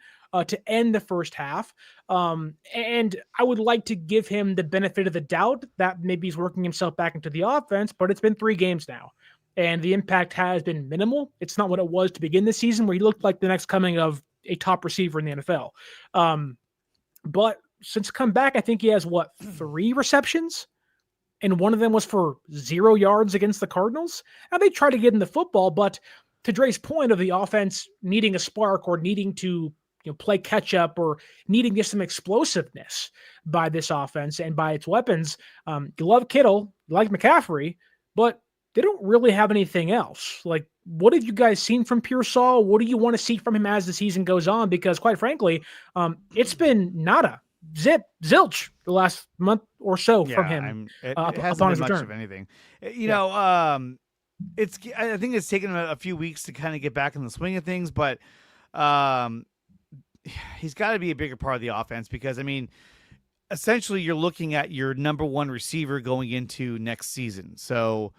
to end the first half. And I would like to give him the benefit of the doubt that maybe he's working himself back into the offense, but it's been 3 games now. And the impact has been minimal. It's not what it was to begin the season where he looked like the next coming of a top receiver in the NFL. But since come back, I think he has 3 receptions? And one of them was for 0 yards against the Cardinals. Now they try to get him the football, but to Dre's point of the offense needing a spark or needing to play catch up or needing just some explosiveness by this offense and by its weapons. You love Kittle, you like McCaffrey, but they don't really have anything else. Like, what have you guys seen from Pearsall? What do you want to see from him as the season goes on? Because quite frankly, it's been nada, zip, zilch the last month or so from him. It hasn't been much of anything. I think it's taken a few weeks to kind of get back in the swing of things, but he's got to be a bigger part of the offense because, essentially you're looking at your number 1 receiver going into next season. So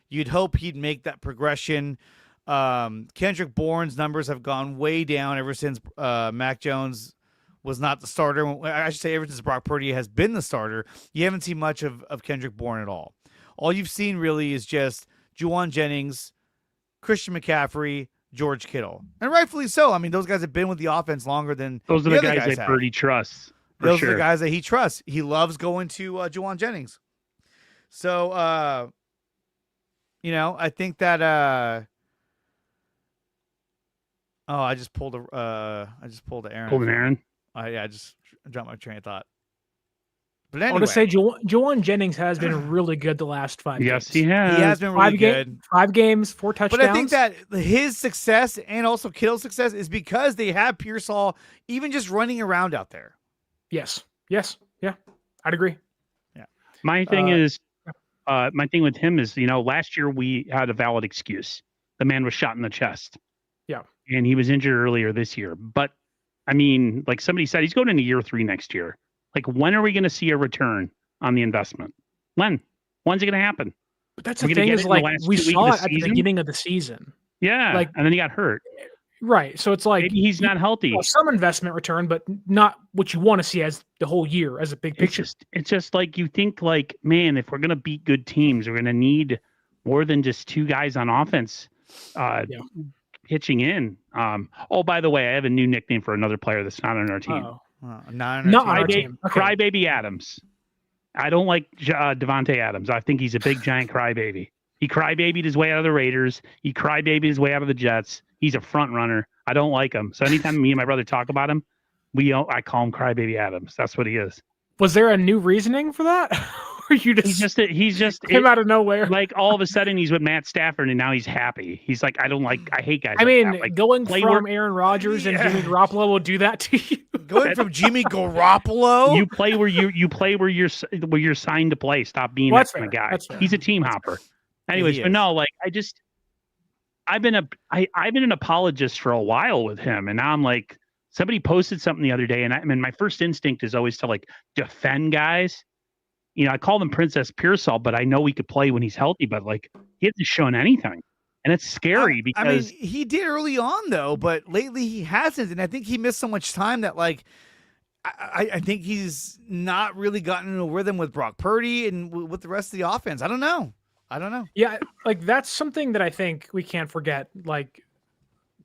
You'd hope he'd make that progression. Kendrick Bourne's numbers have gone way down ever since Mac Jones was not the starter. I should say ever since Brock Purdy has been the starter. You haven't seen much of Kendrick Bourne at all. All you've seen really is just Juwan Jennings, Christian McCaffrey, George Kittle. And rightfully so. I mean, those guys have been with the offense longer than those are the guys that Purdy trusts. Those are the guys that he trusts. He loves going to Juwan Jennings. So, I think that I just pulled Aaron. Pulled an Aaron? I just dropped my train of thought. But anyway. I want to say Juwan Jennings has been really good the last 5 games. Yes, he has. He has been really good. 5 games, 4 touchdowns. But I think that his success and also Kittle's success is because they have Pearsall even just running around out there. Yes. Yeah. I'd agree. Yeah. My thing is, my thing with him is, last year we had a valid excuse. The man was shot in the chest. Yeah. And he was injured earlier this year. But, I mean, like somebody said, he's going into year 3 next year. Like, when are we going to see a return on the investment? When's it going to happen? But that's the thing is, like, we saw it at the beginning of the season. Yeah. Like, and then he got hurt. Right. So it's like maybe he's not healthy. Some investment return, but not what you want to see as the whole year as a big picture. It's just like you think, like, man, if we're going to beat good teams, we're going to need more than just 2 guys on offense pitching in. By the way, I have a new nickname for another player that's not on our team. Crybaby Adams. I don't like Devontae Adams. I think he's a big giant crybaby. He crybabied his way out of the Raiders. He crybabied his way out of the Jets. He's a front runner. I don't like him. So anytime me and my brother talk about him, I call him Crybaby Adams. That's what he is. Was there a new reasoning for that? Or you just he's just came out of nowhere. Like all of a sudden he's with Matt Stafford and now he's happy. He's like, I hate guys. I mean, like going from Aaron Rodgers and Jimmy Garoppolo will do that to you. Going from Jimmy Garoppolo, you play where you're signed to play. Stop being that kind of guy. He's a team hopper. Anyways, but no, like I've been an apologist for a while with him, and now I'm like, somebody posted something the other day, and my first instinct is always to like defend guys. I call him Princess Pearsall, but I know he could play when he's healthy, but like he hasn't shown anything. And it's scary because he did early on though, but lately he hasn't. And I think he missed so much time that like, I think he's not really gotten in a rhythm with Brock Purdy and with the rest of the offense. I don't know. Yeah. Like that's something that I think we can't forget. Like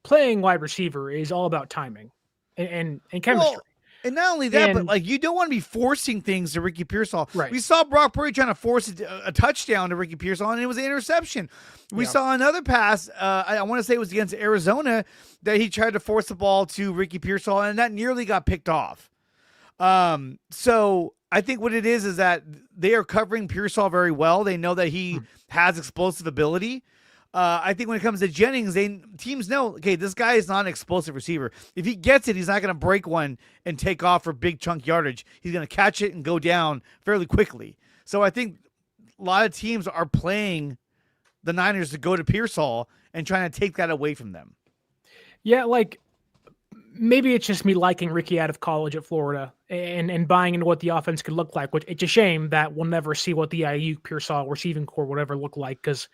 playing wide receiver is all about timing and chemistry. Well, and not only that, but like you don't want to be forcing things to Ricky Pearsall. Right. We saw Brock Purdy trying to force a touchdown to Ricky Pearsall, and it was an interception. We saw another pass. I want to say it was against Arizona that he tried to force the ball to Ricky Pearsall, and that nearly got picked off. So I think what it is that they are covering Pearsall very well. They know that he has explosive ability. I think when it comes to Jennings, teams know, okay, this guy is not an explosive receiver. If he gets it, he's not going to break one and take off for big chunk yardage. He's going to catch it and go down fairly quickly. So I think a lot of teams are playing the Niners to go to Pearsall and trying to take that away from them. Yeah, like maybe it's just me liking Ricky out of college at Florida and buying into what the offense could look like, which it's a shame that we'll never see what the Aiyuk, Pearsall, receiving core, whatever look like, because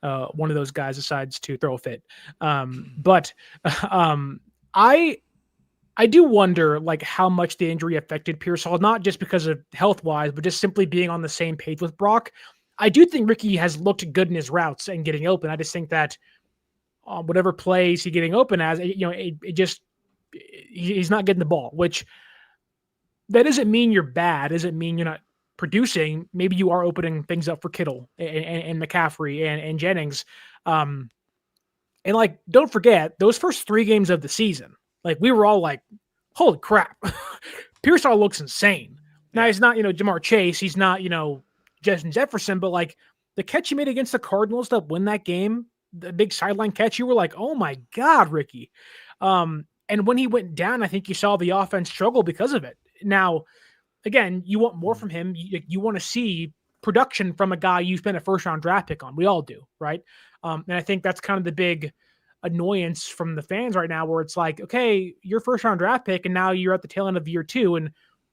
one of those guys decides to throw a fit. But I do wonder like how much the injury affected Pearsall, not just because of health wise, but just simply being on the same page with Brock. I do think Ricky has looked good in his routes and getting open. I just think that whatever plays he's getting open as, he's not getting the ball, which that doesn't mean you're bad. Doesn't mean you're not producing. Maybe you are opening things up for Kittle and McCaffrey and Jennings. And like, don't forget those first 3 games of the season, like we were all like, holy crap, Pearsall looks insane. Now he's not, Jamar Chase. He's not, Justin Jefferson, but like the catch he made against the Cardinals to win that game, the big sideline catch, you were like, oh my God, Ricky. And when he went down, I think you saw the offense struggle because of it. Now, again, you want more from him. You want to see production from a guy you spent a first-round draft pick on. We all do, right? And I think that's kind of the big annoyance from the fans right now, where it's like, okay, your first-round draft pick, and now you're at the tail end of year 2, and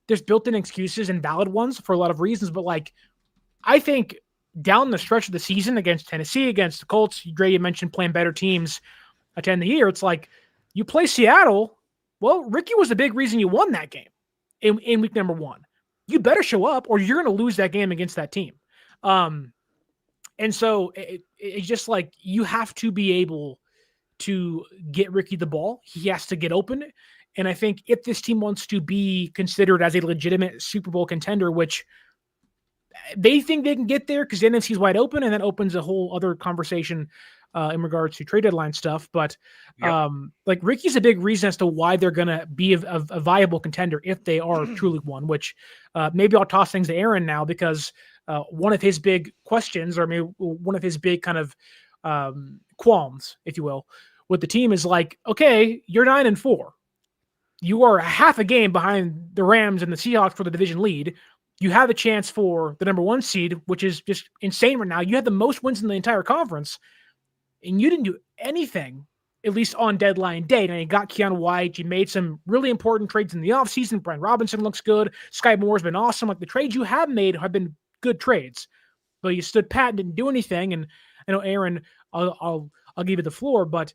there's built-in excuses and valid ones for a lot of reasons. But like, I think down the stretch of the season against Tennessee, against the Colts, Dre, you mentioned playing better teams at the end of the year. It's like you play Seattle. Well, Ricky was the big reason you won that game in week number 1. You better show up or you're going to lose that game against that team. And so it's just like you have to be able to get Ricky the ball. He has to get open. And I think if this team wants to be considered as a legitimate Super Bowl contender, which they think they can get there because the NFC is wide open, and that opens a whole other conversation in regards to trade deadline stuff. But like Ricky's a big reason as to why they're going to be a viable contender if they are truly one, which maybe I'll toss things to Aaron now because one of his big questions, or maybe one of his big kind of qualms, if you will, with the team is like, okay, you're 9-4. You are half a game behind the Rams and the Seahawks for the division lead. You have a chance for the number 1 seed, which is just insane right now. You had the most wins in the entire conference, and you didn't do anything, at least on deadline day. Now, you got Keanu White. You made some really important trades in the offseason. Brian Robinson looks good. Sky Moore's been awesome. Like the trades you have made have been good trades, but you stood pat and didn't do anything. And I know, Aaron, I'll give you the floor, but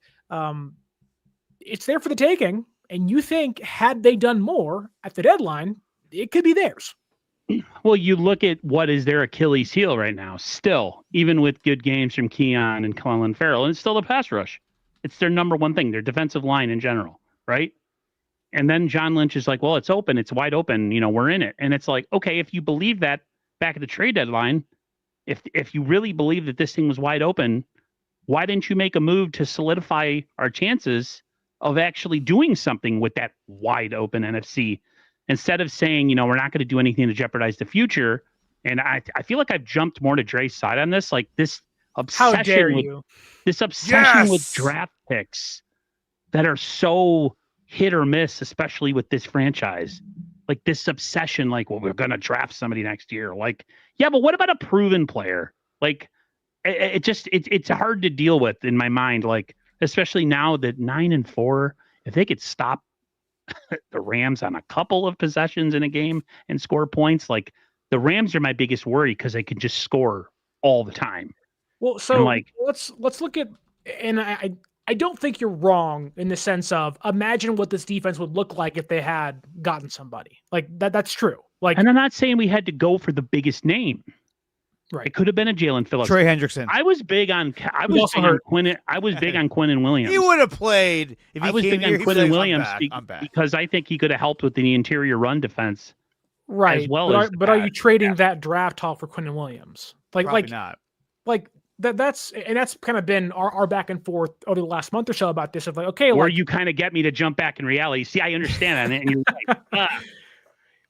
it's there for the taking. And you think had they done more at the deadline, it could be theirs. Well, you look at what is their Achilles heel right now, still, even with good games from Keon and Clelin Ferrell, and it's still the pass rush. It's their number one thing, their defensive line in general, right? And then John Lynch is like, well, it's open. It's wide open. We're in it. And it's like, okay, if you believe that back at the trade deadline, if you really believe that this thing was wide open, why didn't you make a move to solidify our chances of actually doing something with that wide open NFC instead of saying, we're not going to do anything to jeopardize the future? And I feel like I've jumped more to Dre's side on this, like this obsession with draft picks that are so hit or miss, especially with this franchise. Like this obsession, like, well, we're going to draft somebody next year. Like, yeah, but what about a proven player? Like, it's hard to deal with in my mind. Like, especially now that 9-4, if they could stop the Rams on a couple of possessions in a game and score points, like the Rams are my biggest worry because they can just score all the time. Well, so let's look at, and I don't think you're wrong in the sense of imagine what this defense would look like if they had gotten somebody like that. That's true. Like, and I'm not saying we had to go for the biggest name. Right. It could have been a Jalen Phillips. Trey Hendrickson. I was big on Quinn. I was big on Quinnen Williams. He would have played if he I was came big here. on Quinnen Williams I'm back. because I think he could have helped with the interior run defense. Right. As well but are you trading that draft haul for Quinnen Williams? Probably not. Like that's kind of been our back and forth over the last month or so about this of like, okay, or you kind of get me to jump back in reality. See, I understand that. And you're like,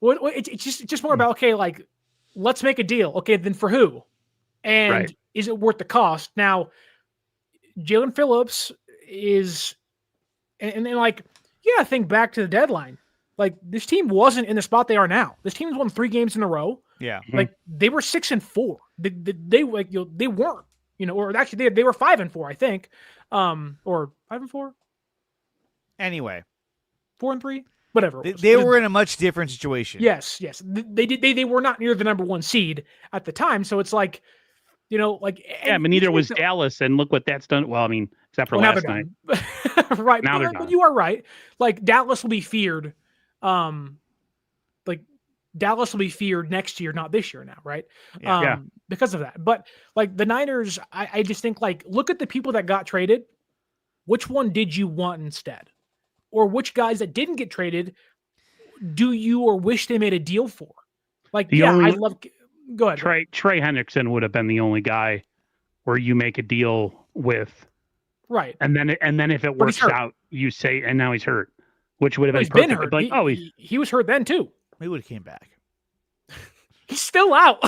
Well, it's just more about, okay, like, let's make a deal. Okay, then for who? And is it worth the cost? Now, Jalen Phillips is, and then like, yeah, think back to the deadline. Like, this team wasn't in the spot they are now. This team's won 3 games in a row. Yeah. Like, they were 6-4. They weren't, or actually they were 5-4, I think. Or 5-4. Anyway. 4-3. Whatever. They were in a much different situation. Yes. They were not near the number 1 seed at the time. So it's like, but neither was Dallas, and look what that's done. Well, I mean, except for last night. Right. Now they're done. But you are right. Like, Dallas will be feared. Dallas will be feared next year, not this year now, right? Yeah. Because of that. But like the Niners, I just think, like, look at the people that got traded. Which one did you want instead? Or which guys that didn't get traded do you or wish they made a deal for? Like, go ahead. Trey Hendrickson would have been the only guy where you make a deal with. Right. And then if it works out, you say, and now he's hurt, which would have been perfect. Been hurt. Like, he was hurt then too. He would have came back. He's still out.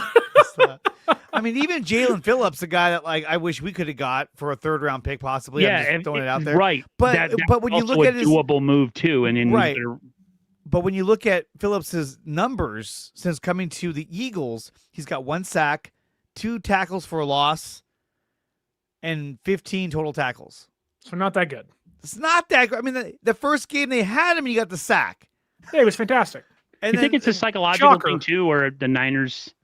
I mean, even Jalen Phillips, a guy that like I wish we could have got for a 3rd round pick, possibly. Yeah, I'm just throwing it out there. Right. But when you look at his doable move too, and but when you look at Phillips's numbers since coming to the Eagles, he's got 1 sack, 2 tackles for a loss, and 15 total tackles. So not that good. It's not that good. I mean, the first game they had him, he got the sack. Yeah, it was fantastic. And I think it's a psychological thing too, where the Niners,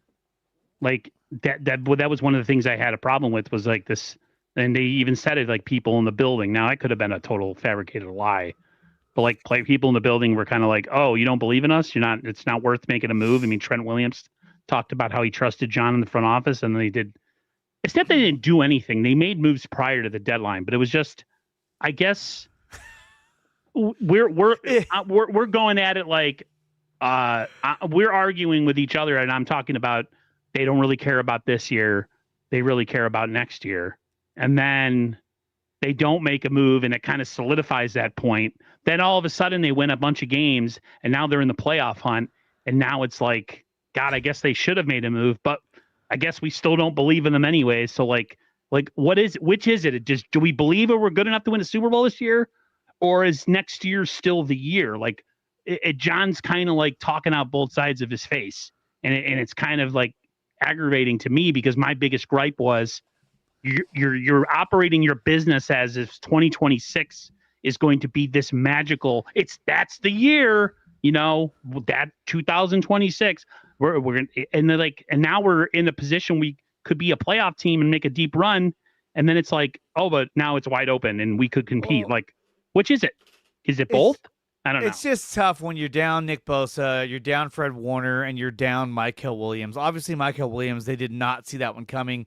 like, that was one of the things I had a problem with was like this, and they even said it like people in the building. Now it could have been a total fabricated lie, but like people in the building were kind of like, oh, you don't believe in us? It's not worth making a move. I mean, Trent Williams talked about how he trusted John in the front office, and they did. It's not that they didn't do anything. They made moves prior to the deadline, but it was just, I guess, we're going at it like we're arguing with each other, and I'm talking about they don't really care about this year. They really care about next year. And then they don't make a move, and it kind of solidifies that point. Then all of a sudden they win a bunch of games, and now they're in the playoff hunt. And now it's like, God, I guess they should have made a move, but I guess we still don't believe in them anyway. So which is it? Do we believe we're good enough to win a Super Bowl this year? Or is next year still the year? Like John's kind of like talking out both sides of his face. And it's kind of like aggravating to me, because my biggest gripe was you're operating your business as if 2026 is going to be this magical. That's the year, that 2026. We're and now we're in a position we could be a playoff team and make a deep run, and then it's like, oh, but now it's wide open and we could compete. Well, like, which is it? Is it both? I don't know. It's just tough when you're down Nick Bosa, you're down Fred Warner, and you're down Michael Williams. Obviously, Michael Williams, they did not see that one coming,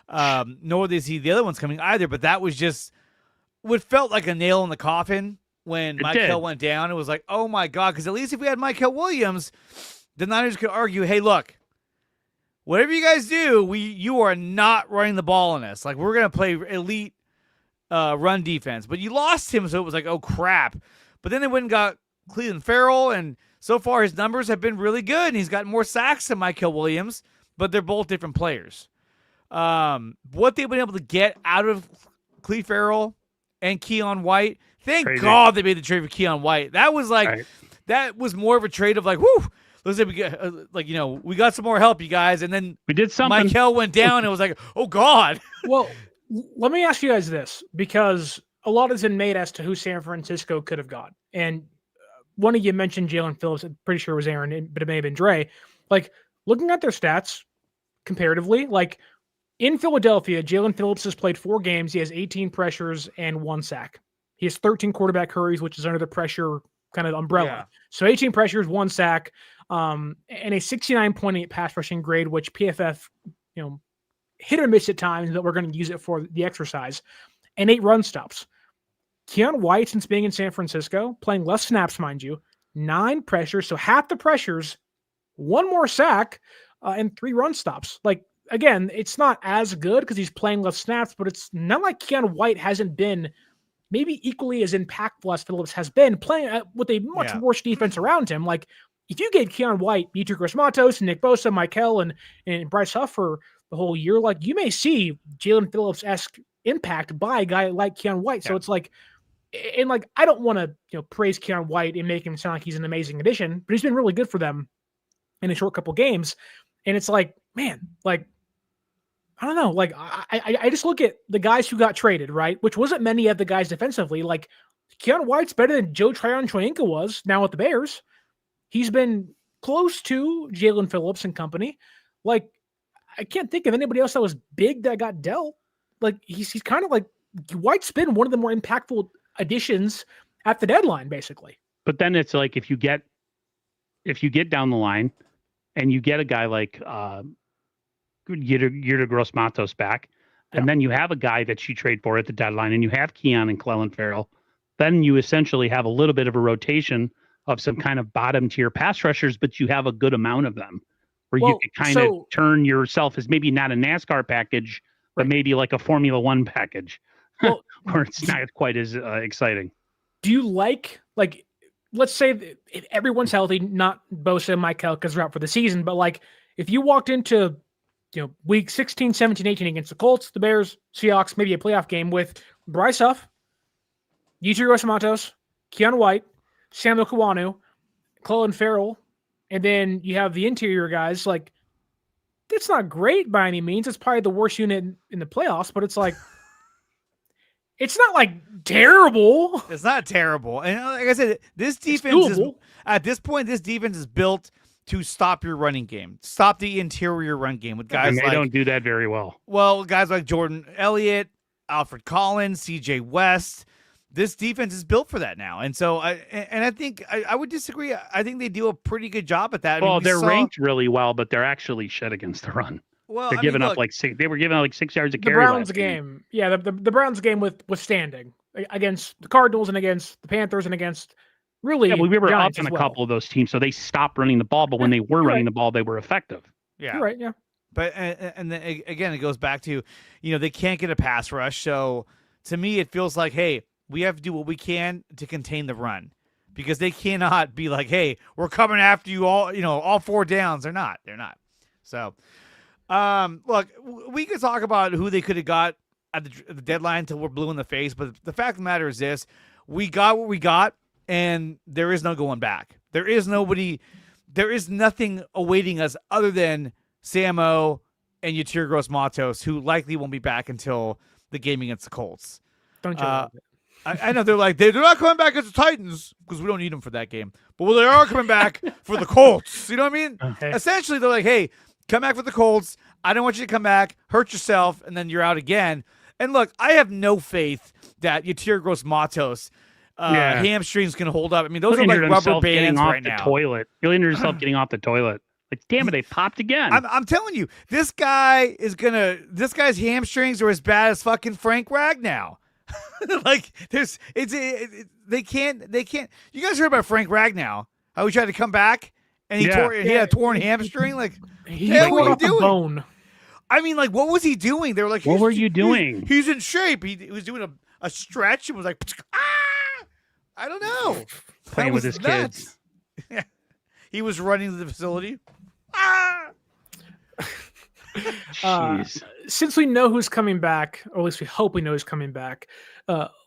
nor did they see the other ones coming either. But that was just what felt like a nail in the coffin when Michael went down. It was like, oh my God, because at least if we had Michael Williams, the Niners could argue, hey, look, whatever you guys do, you are not running the ball on us. Like, we're going to play elite run defense. But you lost him, so it was like, oh, crap. But then they went and got Cleveland Farrell, and so far his numbers have been really good, and he's got more sacks than Michael Williams, but they're both different players. What they've been able to get out of Cleve Farrell and Keon White, thank God they made the trade for Keon White. That was like, that was more of a trade of like, whoo, let's say we get, we got some more help, you guys, and then we did something. Michael went down, and it was like, oh God. Well, let me ask you guys this, because a lot has been made as to who San Francisco could have got. And one of you mentioned Jalen Phillips. I'm pretty sure it was Aaron, but it may have been Dre. Like, looking at their stats comparatively, like in Philadelphia, Jalen Phillips has played 4 games. He has 18 pressures and 1 sack. He has 13 quarterback hurries, which is under the pressure kind of umbrella. Yeah. So 18 pressures, 1 sack, and a 69.8 pass rushing grade, which PFF, hit or miss at times, but we're going to use it for the exercise. And 8 run stops. Keon White, since being in San Francisco, playing less snaps, mind you, 9 pressures, so half the pressures, 1 more sack, and 3 run stops. Like, again, it's not as good because he's playing less snaps, but it's not like Keon White hasn't been maybe equally as impactful as Phillips has been, playing with a much worse defense around him. Like, if you gave Keon White, Yetur Gross-Matos, Nick Bosa, Michael, and Bryce Huff for the whole year, like, you may see Jalen Phillips-esque impact by a guy like Keon White. So it's like, and like, I don't want to, praise Keon White and make him sound like he's an amazing addition, but he's been really good for them in a short couple games. And it's like, man, like, I don't know. Like, I just look at the guys who got traded, right? Which wasn't many of the guys defensively. Like, Keon White's better than Joe Tryon-Shoyinka was now with the Bears. He's been close to Jalen Phillips and company. Like, I can't think of anybody else that was big that got dealt. Like, he's kind of like, White's been one of the more impactful additions at the deadline, basically. But then it's like, if you get down the line and you get a guy like Yetur Gross-Matos back, and then you have a guy that you trade for at the deadline, and you have Keon and Clelin Ferrell, then you essentially have a little bit of a rotation of some kind of bottom tier pass rushers, but you have a good amount of them where you can kind of turn yourself as maybe not a NASCAR package, but maybe like a Formula One package, where it's not quite as exciting. Do you like, let's say if everyone's healthy, not Bosa and Michael because they're out for the season, but like if you walked into, week 16, 17, 18 against the Colts, the Bears, Seahawks, maybe a playoff game with Bryce Huff, Yetur Gross-Matos, Keon White, Samuel Kawanu, Clelin Ferrell, and then you have the interior guys, like, it's not great by any means. It's probably the worst unit in the playoffs, but it's like, it's not like terrible. It's not terrible. And like I said, this defense is, at this point, this defense is built to stop your running game, stop the interior run game with guys and they don't do that very well. Well, guys like Jordan Elliott, Alfred Collins, C.J. West. This defense is built for that now, and so I think I would disagree. I think they do a pretty good job at that. Well, they're ranked really well, but they're actually shit against the run. Well, they're giving up like 6. They were giving up like 6 yards a carry. The Browns game, yeah, the Browns game withstanding against the Cardinals and against the Panthers and against really. Yeah, we were up on a well. couple of those teams, so they stopped running the ball. But when they were running the ball, they were effective. Yeah, you're right. Yeah, but and then again, it goes back to they can't get a pass rush. So to me, it feels like, hey, we have to do what we can to contain the run, because they cannot be like, hey, we're coming after you all, all 4 downs. They're not. So, look, we could talk about who they could have got at the deadline until we're blue in the face. But the fact of the matter is this: we got what we got, and there is no going back. There is nothing awaiting us other than Samo and Yatir Gross-Matos, who likely won't be back until the game against the Colts. Don't you love it? I know they're not coming back against the Titans because we don't need them for that game. But they are coming back for the Colts. You know what I mean? Okay. Essentially, they're like, hey, come back for the Colts. I don't want you to come back, hurt yourself, and then you're out again. And look, I have no faith that Yatir Gross-Matos hamstrings can hold up. I mean, those are like rubber bands right now. He'll injure himself getting off the toilet. Like, damn it, they popped again. I'm telling you, this guy's hamstrings are as bad as fucking Frank Ragnow. Like they can't. You guys heard about Frank Ragnow? How he tried to come back and he had a torn hamstring. Like, what were you doing? Bone. I mean, like, what was he doing? They were like, what were you doing? He's in shape. He was doing a stretch and was like, I don't know. Playing with his kids. He was running to the facility. Since we know who's coming back, or at least we hope we know who's coming back,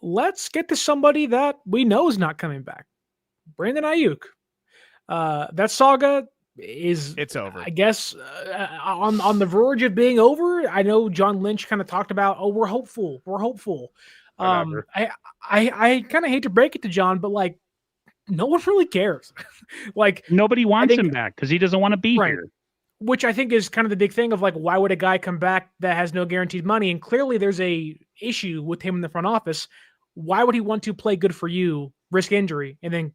let's get to somebody that we know is not coming back. Brandon Aiyuk. That saga it's over. I guess on the verge of being over. I know John Lynch kind of talked about, we're hopeful. I kind of hate to break it to John, but like, no one really cares. Like, nobody wants him back because he doesn't want to be here. Which I think is kind of the big thing of like, why would a guy come back that has no guaranteed money? And clearly there's a issue with him in the front office. Why would he want to play good for you, risk injury, and then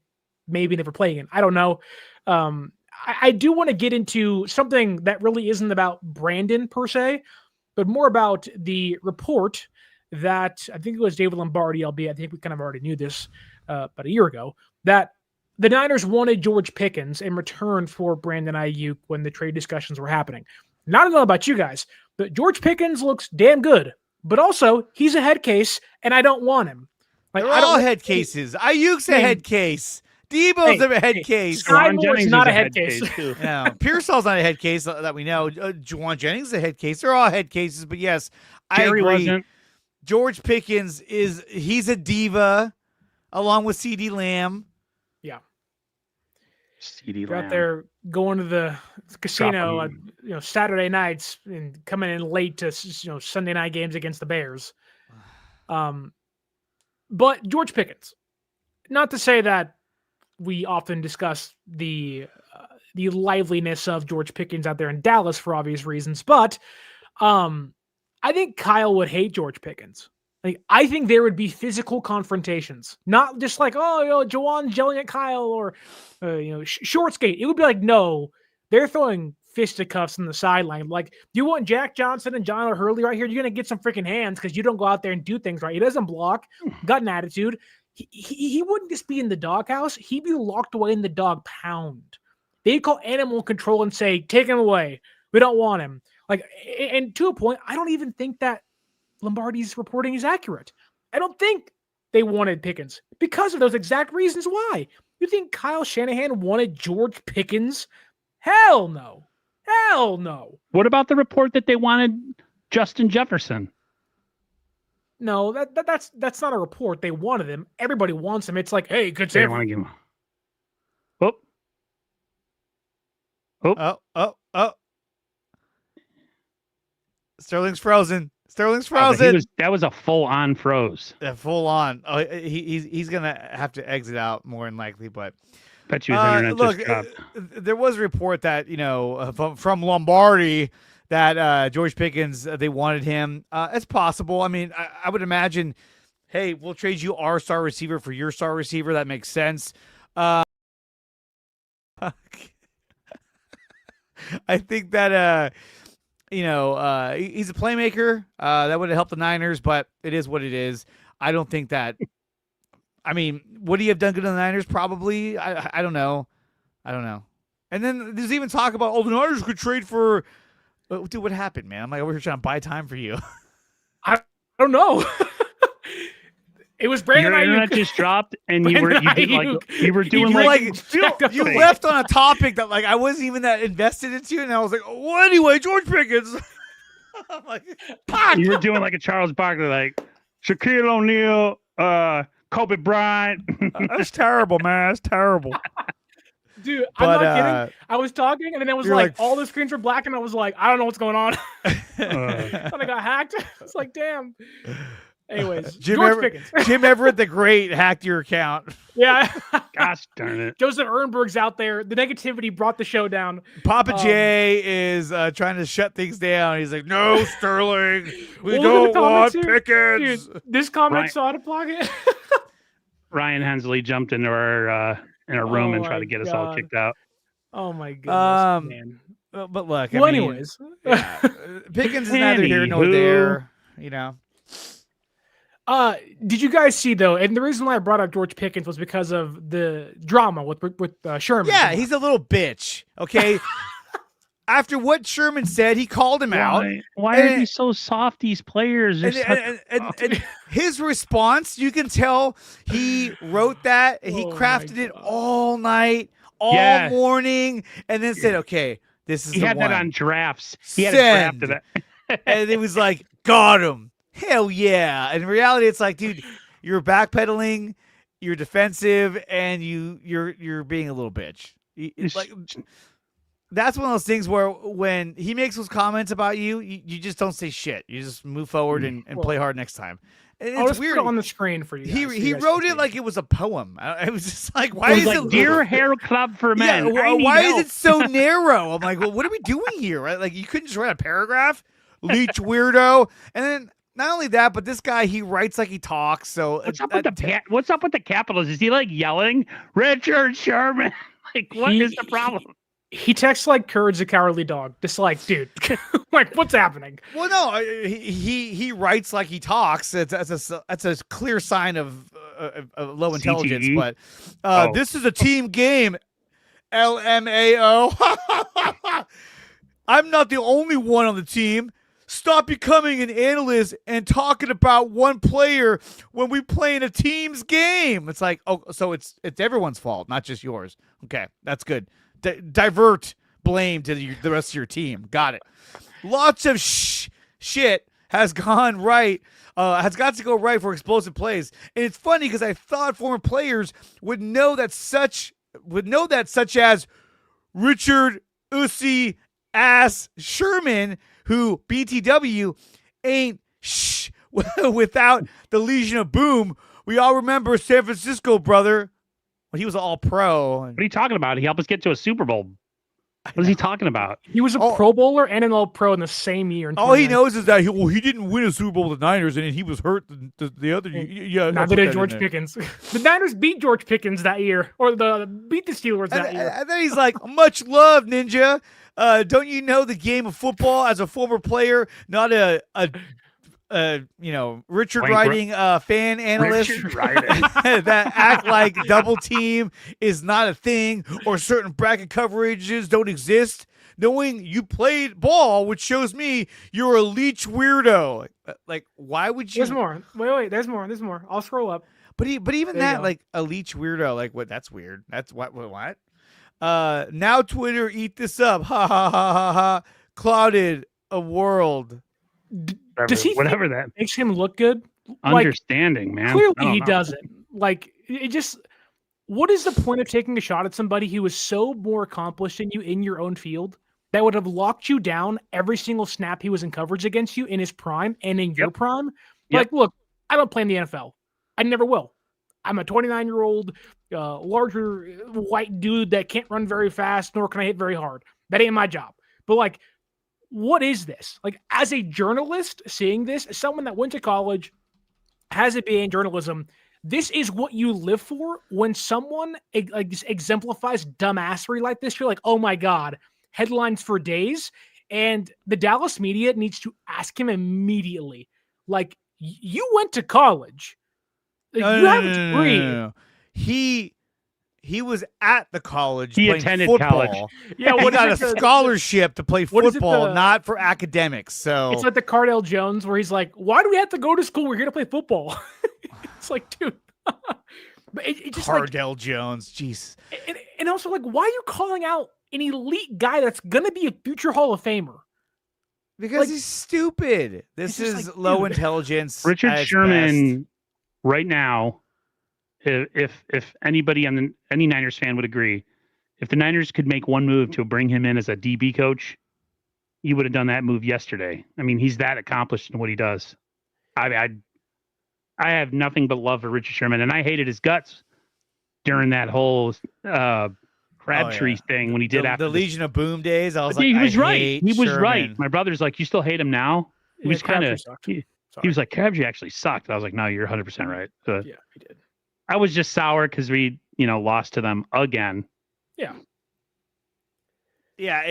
maybe never play again? I don't know. I do want to get into something that really isn't about Brandon per se, but more about the report that I think it was David Lombardi, albeit I think we kind of already knew this about a year ago, that the Niners wanted George Pickens in return for Brandon Aiyuk when the trade discussions were happening. Not to know about you guys, but George Pickens looks damn good. But also, he's a head case, and I don't want him. Like, they're all head cases. Ayuk's a head case. Debo's a head case. Sky Moore's not a head case. Yeah, Pearsall's not a head case that we know. Juwan Jennings is a head case. They're all head cases. But yes, Jerry I agree. Wasn't. George Pickens he's a diva, along with CeeDee Lamb. Yeah. CeeDee They're Lamb. out there going to the casino on Saturday nights and coming in late to Sunday night games against the Bears. But George Pickens, not to say that we often discuss the liveliness of George Pickens out there in Dallas for obvious reasons, but I think Kyle would hate George Pickens. Like, I think there would be physical confrontations, not just like, Juwan's yelling at Kyle or, short skate. It would be like, no, they're throwing fisticuffs on the sideline. Like, do you want Jack Johnson and John Hurley right here? You're going to get some freaking hands because you don't go out there and do things right. He doesn't block, got an attitude. He wouldn't just be in the doghouse. He'd be locked away in the dog pound. They'd call animal control and say, take him away. We don't want him. Like, and to a point, I don't even think that Lombardi's reporting is accurate. I don't think they wanted Pickens because of those exact reasons why. You think Kyle Shanahan wanted George Pickens? Hell no. Hell no. What about the report that they wanted Justin Jefferson? No, that's not a report. They wanted him. Everybody wants him. It's like, hey, good They save. want to give him. Oh. Sterling's frozen. That was a full-on froze. Full on. Oh, he's gonna have to exit out more than likely. But Bet you his internet look, just dropped. there was a report that from Lombardi that George Pickens they wanted him. It's possible. I mean, I would imagine. Hey, we'll trade you our star receiver for your star receiver. That makes sense. I think that he's a playmaker. That would have helped the Niners, but it is what it is. I don't think that. I mean, would he have done good in the Niners? Probably. I don't know. And then there's even talk about the Niners could trade for. Dude, what happened, man? I'm like, we're trying to buy time for you. I don't know. It was Brandon Your internet Aiyuk. just dropped, and you were doing you left on a topic that like I wasn't even that invested into, and I was like, well, anyway, George Pickens. I'm like, you were doing like a Charles Barkley, like Shaquille O'Neal, Kobe Bryant. That's terrible, man. That's terrible. Dude, I'm not kidding. I was talking, and then it was like all the screens were black, and I was like, I don't know what's going on. And I got hacked. It's like, damn. Anyways, George Pickens. Jim Everett the Great hacked your account. Yeah. Gosh darn it. Joseph Ehrenberg's out there. The negativity brought the show down. Papa J is trying to shut things down. He's like, no, Sterling. We don't want Pickens. Dude, this comment saw to block it. Ryan Hensley jumped into our room and tried to get us all kicked out. Oh, my goodness, man. But look, anyways. Yeah, Pickens is neither here nor there, Did you guys see though? And the reason why I brought up George Pickens was because of the drama with Sherman. Yeah, he's a little bitch. Okay. After what Sherman said, he called him out. Why are these so soft? These players are and his response, you can tell he wrote that and he crafted it all night, all morning, and then said, "Okay, this is." He had that on drafts. He had Send. a draft of that, and it was like, "Got him." Hell yeah. In reality, it's like, dude, you're backpedaling, you're defensive, and you're being a little bitch. It's like, that's one of those things where when he makes those comments about you, you just don't say shit. You just move forward and play hard next time. I'll just weird. Put it on the screen for you. He wrote it like it was a poem. It was just like, why is it Dear Hair Club for Men? Yeah, why is it so narrow? I'm like, well, what are we doing here? Right? Like, you couldn't just write a paragraph, leech weirdo, and then. Not only that, but this guy, he writes like he talks. So what's up with the Capitals? Is he like yelling, Richard Sherman? Like, what is the problem? He texts like courage the cowardly dog. Just like, dude, like, what's happening? Well, no, he writes like he talks. That's a clear sign of low intelligence. CTE? But this is a team game. LMAO. I'm not the only one on the team. Stop becoming an analyst and talking about one player when we play in a team's game. It's like, oh, so it's everyone's fault, not just yours. Okay, that's good. Divert blame to the rest of your team. Got it. Lots of shit has gone right. Has got to go right for explosive plays, and it's funny because I thought former players would know that such as Richard Ussy Ass Sherman, who BTW ain't without the Legion of Boom. We all remember San Francisco, brother. Well, he was all pro. What are you talking about? He helped us get to a Super Bowl. What is he talking about? He was a Pro Bowler and an All-Pro in the same year. All he knows is that he didn't win a Super Bowl with the Niners, and he was hurt the other year. Yeah, neither did George Pickens. The Niners beat George Pickens that year, or beat the Steelers that year. And then he's like, much love, Ninja. Don't you know the game of football as a former player, not a Richard Riding fan analyst that act like double team is not a thing or certain bracket coverages don't exist. Knowing you played ball, which shows me you're a leech weirdo. Like, why would you? There's more. Wait. There's more. I'll scroll up. But even that, like, a leech weirdo, like, what? That's weird. That's what? Now Twitter, eat this up. Ha ha ha ha ha. Clouded a world. Does he whatever that makes him look good? Understanding, man. Clearly he doesn't. Like, it just. What is the point of taking a shot at somebody who is so more accomplished than you in your own field that would have locked you down every single snap he was in coverage against you in his prime and in your prime? Like, look, I don't play in the NFL. I never will. I'm a 29-year-old, larger white dude that can't run very fast, nor can I hit very hard. That ain't my job. But like, what is this? Like, as a journalist, seeing this, as someone that went to college, has a BA in journalism, this is what you live for. When someone like this exemplifies dumbassery like this, you're like, oh my God, headlines for days. And the Dallas media needs to ask him immediately, like, you went to college. Like, you have a degree. No. He was at the college He playing attended football. college. Yeah, he got a scholarship to play football, not for academics. So it's like the Cardell Jones where he's like, why do we have to go to school? We're here to play football. It's like, dude. But it just Cardell Jones, jeez. And also, like, why are you calling out an elite guy that's going to be a future Hall of Famer? Because he's stupid. This is like, low intelligence. Richard Sherman, right now, if anybody any Niners fan would agree, if the Niners could make one move to bring him in as a DB coach, you would have done that move yesterday. I mean, he's that accomplished in what he does. I have nothing but love for Richard Sherman, and I hated his guts during that whole Crabtree thing when he did after the Legion of Boom days. I was like, he was right. He was Sherman. Right. My brother's like, you still hate him now? He was kind of. He was like, Crabtree actually sucked. I was like, no, you're 100% right. So, yeah, he did. I was just sour because we, lost to them again. Yeah. Yeah.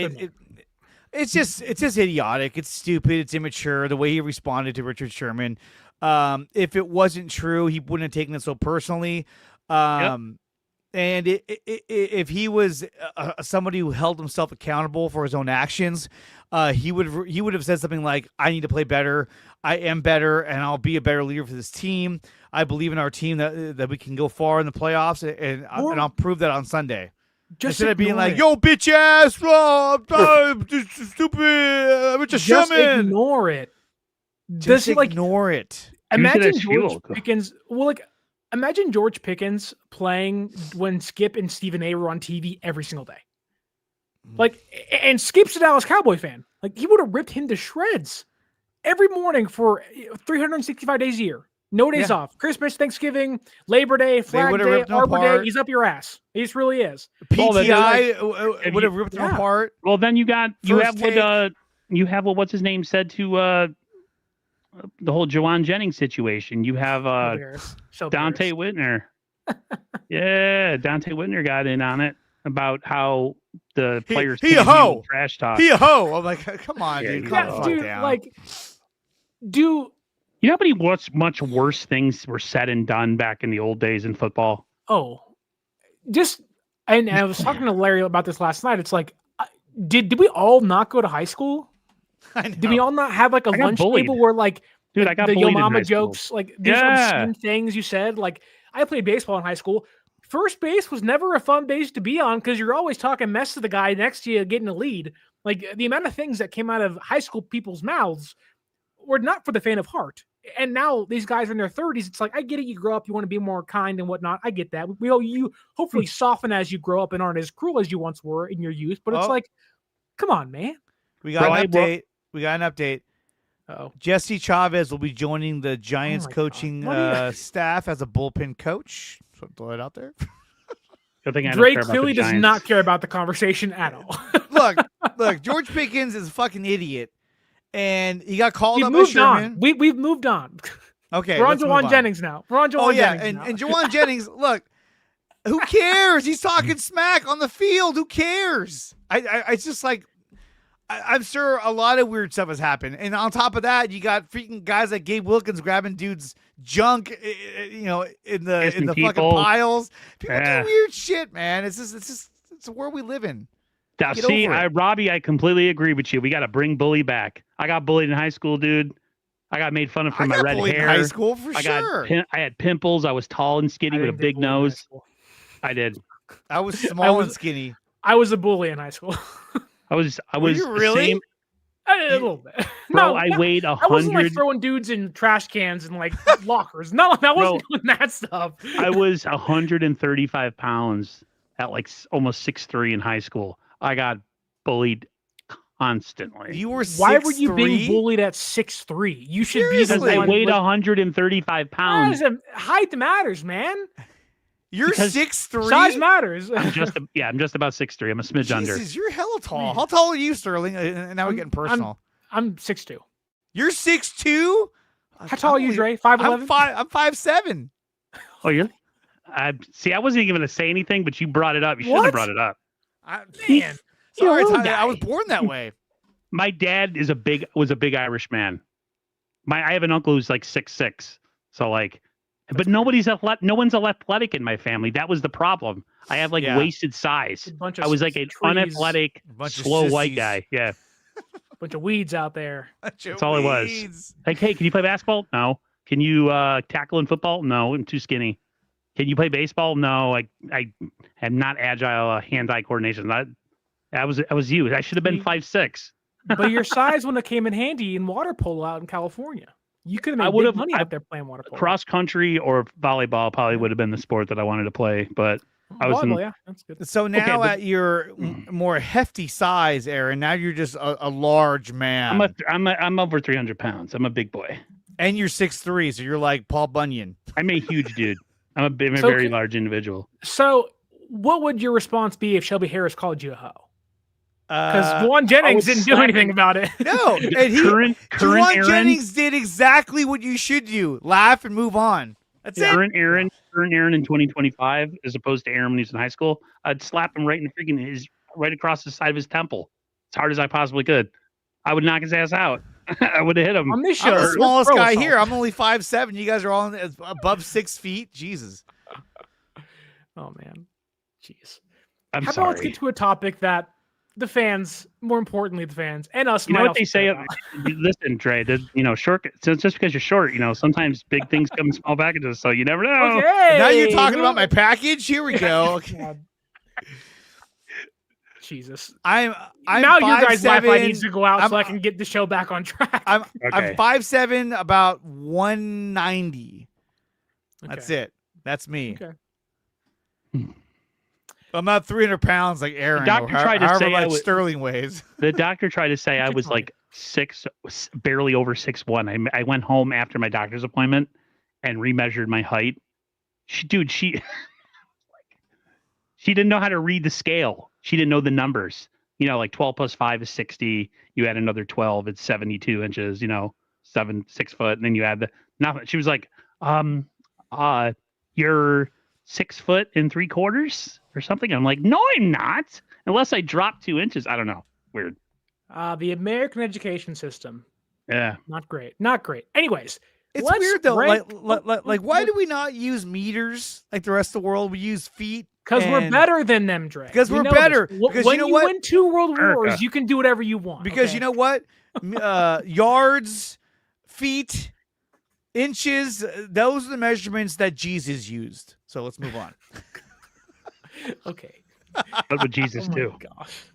It's just idiotic. It's stupid. It's immature. The way he responded to Richard Sherman. If it wasn't true, he wouldn't have taken it so personally. And if he was somebody who held himself accountable for his own actions, he would have said something like, "I need to play better. I am better, and I'll be a better leader for this team. I believe in our team that we can go far in the playoffs, and I'll prove that on Sunday." Instead of being like, "Yo, bitch ass, stupid, Richard Sherman." Just ignore it. Just ignore it. Imagine George Pickens. Well, like, imagine George Pickens playing when Skip and Stephen A were on TV every single day. Like, and Skip's a Dallas Cowboy fan. Like, he would have ripped him to shreds every morning for 365 days a year. No days off. Christmas, Thanksgiving, Labor Day, Flag Day, Arbor Day. He's up your ass. He just really is. PTI would have ripped him apart. Well, then you have what what's his name said to the whole Juwan Jennings situation. You have Dante Whitner. Yeah, Dante Whitner got in on it about how the players can't trash talk. He a hoe. I'm like, come on, dude. Calm the fuck down. Like, you know how many much worse things were said and done back in the old days in football? Oh, and I was talking to Larry about this last night. It's like, did we all not go to high school? Did we all not have like a lunch table where like, dude, I got the bullied Yo Mama in high jokes, school. like these obscene things you said? Like, I played baseball in high school. First base was never a fun base to be on because you're always talking mess to the guy next to you getting a lead. Like, the amount of things that came out of high school people's mouths were not for the faint of heart. And now these guys are in their 30s. It's like, I get it. You grow up, you want to be more kind and whatnot. I get that. You hopefully soften as you grow up and aren't as cruel as you once were in your youth. But it's like, come on, man. We got an update. Uh-oh. Jesse Chavez will be joining the Giants coaching staff as a bullpen coach. So throw it out there. Drake clearly does not care about the conversation at all. Look, George Pickens is a fucking idiot. And he got called up by Sherman. We've moved on. Okay. We're on Juwan Jennings now. And Juwan Jennings, look, who cares? He's talking smack on the field. Who cares? It's just like, I'm sure a lot of weird stuff has happened. And on top of that, you got freaking guys like Gabe Wilkins grabbing dudes' junk, in the fucking piles. People do weird shit, man. It's the world we live in. Now, Robbie, I completely agree with you. We got to bring bully back. I got bullied in high school, dude. I got made fun of for my red hair. In high school for sure. I had pimples. I was tall and skinny with a big nose. I did. I was small and skinny. I was a bully in high school. I was. Were you really? A little bit. Bro, I weighed 100. I wasn't like throwing dudes in trash cans and like lockers. No, I wasn't doing that stuff. I was 135 pounds at like almost 6'3" in high school. I got bullied constantly. You were 6'3"? Why were you being bullied at 6'3"? You should Seriously. be the Because I one. weighed 135 pounds. Height matters, man. You're Because 6'3"? Size matters. I'm just about 6'3". I'm a smidge under. Jesus, you're hella tall. How tall are you, Sterling? Now we're getting personal. I'm 6'2". You're 6'2"? How tall are you, Dre? 5'11"? I'm 5'7". Oh, yeah. I wasn't even going to say anything, but you brought it up. You shouldn't have brought it up. Man. Sorry, You're a I was guy. born that way. My dad was a big Irish man. I have an uncle who's like 6'6". So like, but no one's athletic in my family. That was the problem. I have like wasted size. I was like an unathletic, slow white guy. Yeah. Bunch of weeds out there. That's all it was. Like, hey, can you play basketball? No. Can you tackle in football? No, I'm too skinny. Can you play baseball? No, I am not agile, hand-eye coordination. I was you. I should have been 5'6". But your size wouldn't have came in handy in water polo out in California. You could have made big money out there playing water polo. Cross country or volleyball probably would have been the sport that I wanted to play, but I was volleyball, yeah, that's good. So now at your more hefty size, Aaron, now you're just a large man. I'm over 300 pounds. I'm a big boy. And you're 6'3", so you're like Paul Bunyan. I'm a huge dude. I'm a very large individual. So what would your response be if Shelby Harris called you a hoe? Because Juwan Jennings didn't do anything about it. No, and Juwan Jennings did exactly what you should do: laugh and move on. That's it. Current Aaron in 2025, as opposed to Aaron when he's in high school, I'd slap him right in the freaking right across the side of his temple, as hard as I possibly could. I would knock his ass out. I would have hit him. On this show, I'm the smallest guy here. I'm only 5'7". You guys are all above 6 feet. Jesus. Oh man, jeez. How about let's get to a topic that the fans, more importantly, the fans and us. You know what they say? Listen, Dre. Short. So just because you're short, sometimes big things come in small packages. So you never know. Okay. Now you're talking about my package. Here we go. Okay. Jesus. I'm now 5'7". your guys' Wi-Fi needs to go out so I can get the show back on track. I'm 5'7", about 190. Okay. That's it. That's me. Okay. I'm not 300 pounds like Aaron. The doctor tried to say Sterling weighs. The doctor tried to say I was like barely over 6'1". I went home after my doctor's appointment and remeasured my height. She didn't know how to read the scale. She didn't know the numbers. Like 12 plus 5 is 60. You add another 12, it's 72 inches. 6 foot, and then you add the nothing. She was like, "You're 6 foot and 3/4 or something." I'm like, "No, I'm not. Unless I drop 2 inches." I don't know. Weird. The American education system. Yeah. Not great. Not great. Anyways. It's weird though. Like, why do we not use meters like the rest of the world? We use feet. Because we're better than them, Dre. Because we're better. Because when you win 2 world wars, you can do whatever you want. Because you know what? Yards, feet, inches, those are the measurements that Jesus used. So let's move on. Okay. What would Jesus do? Gosh.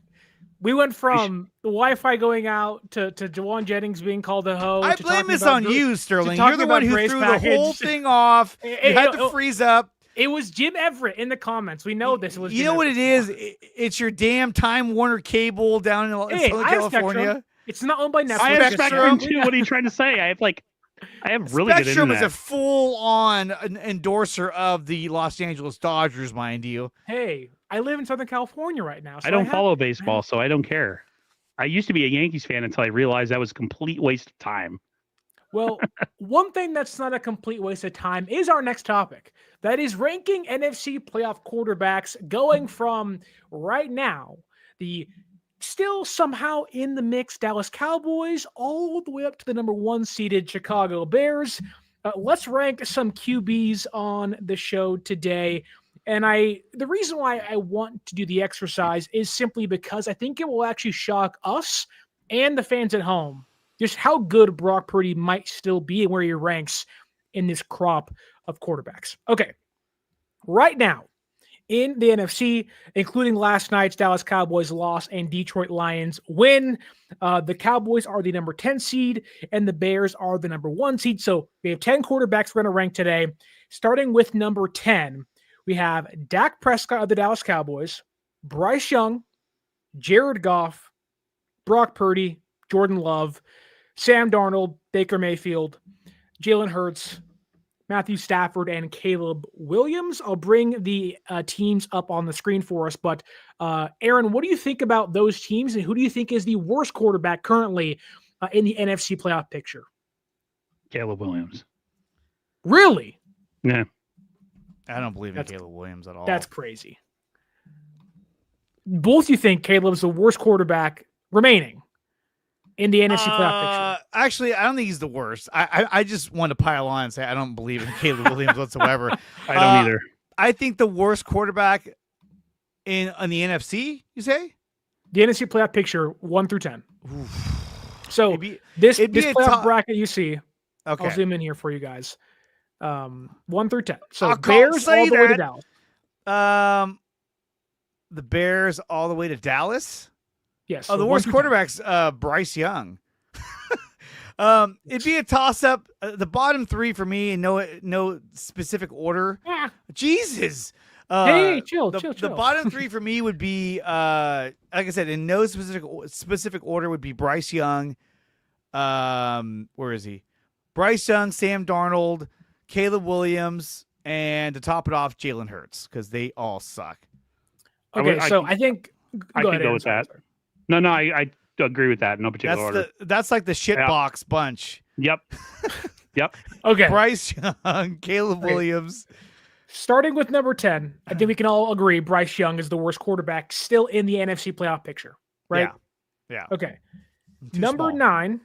We went from the Wi-Fi going out to Juwan Jennings being called a hoe. I blame this on you, Sterling. You're the one who threw the whole thing off. You had to freeze up. It was Jim Everett in the comments. We know this. You know what it is? It's your damn Time Warner cable down in Southern California. It's not owned by Netflix. I have Spectrum too. What are you trying to say? I have really good internet. Spectrum is a full-on endorser of the Los Angeles Dodgers, mind you. Hey, I live in Southern California right now. So I don't follow baseball, so I don't care. I used to be a Yankees fan until I realized that was a complete waste of time. Well, one thing that's not a complete waste of time is our next topic. That is ranking NFC playoff quarterbacks, going from right now, the still somehow in the mix Dallas Cowboys, all the way up to the number 1 seeded Chicago Bears. Let's rank some QBs on the show today. And the reason why I want to do the exercise is simply because I think it will actually shock us and the fans at home just how good Brock Purdy might still be and where he ranks in this crop of quarterbacks. Okay, right now in the NFC, including last night's Dallas Cowboys loss and Detroit Lions win, the Cowboys are the number 10 seed and the Bears are the number 1 seed. So we have 10 quarterbacks we're going to rank today. Starting with number 10, we have Dak Prescott of the Dallas Cowboys, Bryce Young, Jared Goff, Brock Purdy, Jordan Love, Sam Darnold, Baker Mayfield, Jalen Hurts, Matthew Stafford, and Caleb Williams. I'll bring the teams up on the screen for us. But Aaron, what do you think about those teams, and who do you think is the worst quarterback currently in the NFC playoff picture? Caleb Williams. Really? Yeah. I don't believe in Caleb Williams at all. That's crazy. Both you think Caleb's the worst quarterback remaining in the NFC playoff picture? Actually, I don't think he's the worst. I just want to pile on and say I don't believe in Caleb Williams whatsoever. I don't either. I think the worst quarterback in the NFC, you say? The NFC playoff picture, 1 through 10. Oof. So this playoff bracket you see, okay. I'll zoom in here for you guys. 1 through 10. So Bears all the way to Dallas. The Bears all the way to Dallas? Yes. Oh, the worst quarterback's Bryce Young. It'd be a toss-up. The bottom three for me in no specific order. Yeah. Jesus. Hey, chill. The bottom three for me would be, like I said, in no specific order would be Bryce Young. Where is he? Bryce Young, Sam Darnold, Caleb Williams, and to top it off, Jalen Hurts, because they all suck. Okay, I think I can go with that. No, I agree with that in no particular order. That's like the shitbox bunch. Yep. Okay. Bryce Young, Caleb Williams. Starting with number 10, I think we can all agree Bryce Young is the worst quarterback still in the NFC playoff picture, right? Yeah. Okay. Number 9,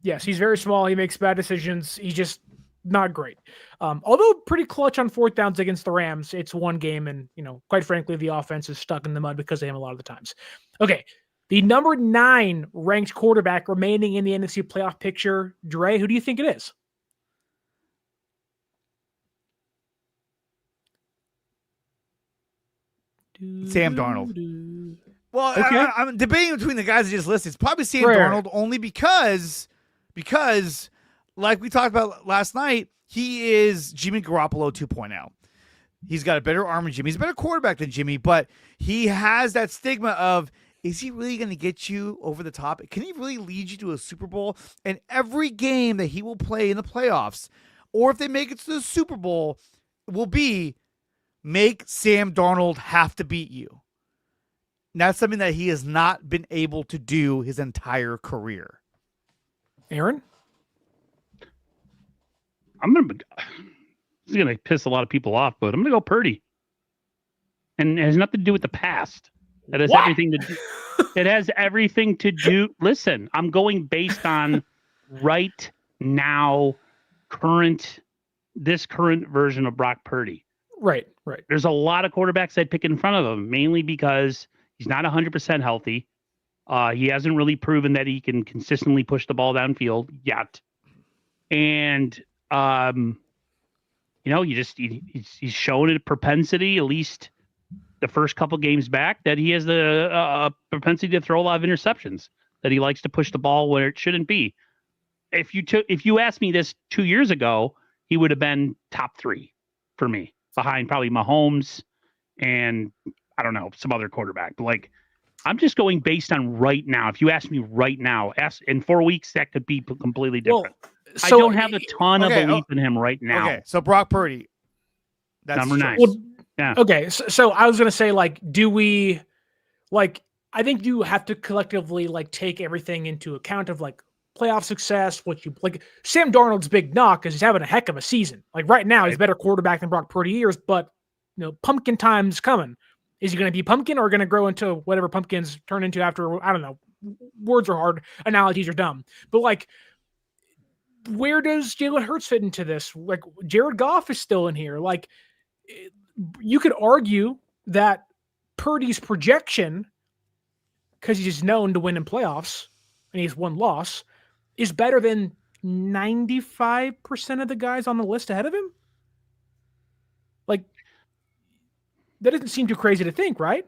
yes, he's very small. He makes bad decisions. He's just not great. Although pretty clutch on fourth downs against the Rams. It's one game, and quite frankly, the offense is stuck in the mud because of him a lot of the times. Okay. The number 9 ranked quarterback remaining in the NFC playoff picture, Dre, who do you think it is? Sam Darnold. Well, okay. I'm debating between the guys I just listed. It's probably Sam Darnold only because, like we talked about last night, he is Jimmy Garoppolo 2.0. He's got a better arm than Jimmy. He's a better quarterback than Jimmy, but he has that stigma of, is he really going to get you over the top? Can he really lead you to a Super Bowl? And every game that he will play in the playoffs, or if they make it to the Super Bowl, will be make Sam Darnold have to beat you. And that's something that he has not been able to do his entire career. Aaron? This is going to piss a lot of people off, but I'm going to go Purdy. And it has nothing to do with the past. It has everything to do. It has everything to do. Listen, I'm going based on right now, this current version of Brock Purdy. Right. There's a lot of quarterbacks I'd pick in front of him, mainly because he's not 100% healthy. He hasn't really proven that he can consistently push the ball downfield yet. And, he's shown a propensity, at least the first couple games back, that he has the propensity to throw a lot of interceptions, that he likes to push the ball where it shouldn't be. If you asked me this 2 years ago, he would have been top 3 for me, behind probably Mahomes and I don't know, some other quarterback. But I'm just going based on right now. If you ask me right now, in 4 weeks, that could be completely different. Well, I don't have a ton of belief in him right now. Okay, so Brock Purdy. That's number 9. Well, yeah. Okay, so I was going to say, do we, I think you have to collectively, take everything into account of, playoff success, Sam Darnold's big knock is he's having a heck of a season. Right now, he's a better quarterback than Brock Purdy is, but, pumpkin time's coming. Is he going to be pumpkin or going to grow into whatever pumpkins turn into after, I don't know, words are hard, analogies are dumb. But, where does Jalen Hurts fit into this? Jared Goff is still in here. You could argue that Purdy's projection, because he's known to win in playoffs and he's one loss, is better than 95% of the guys on the list ahead of him. That doesn't seem too crazy to think, right?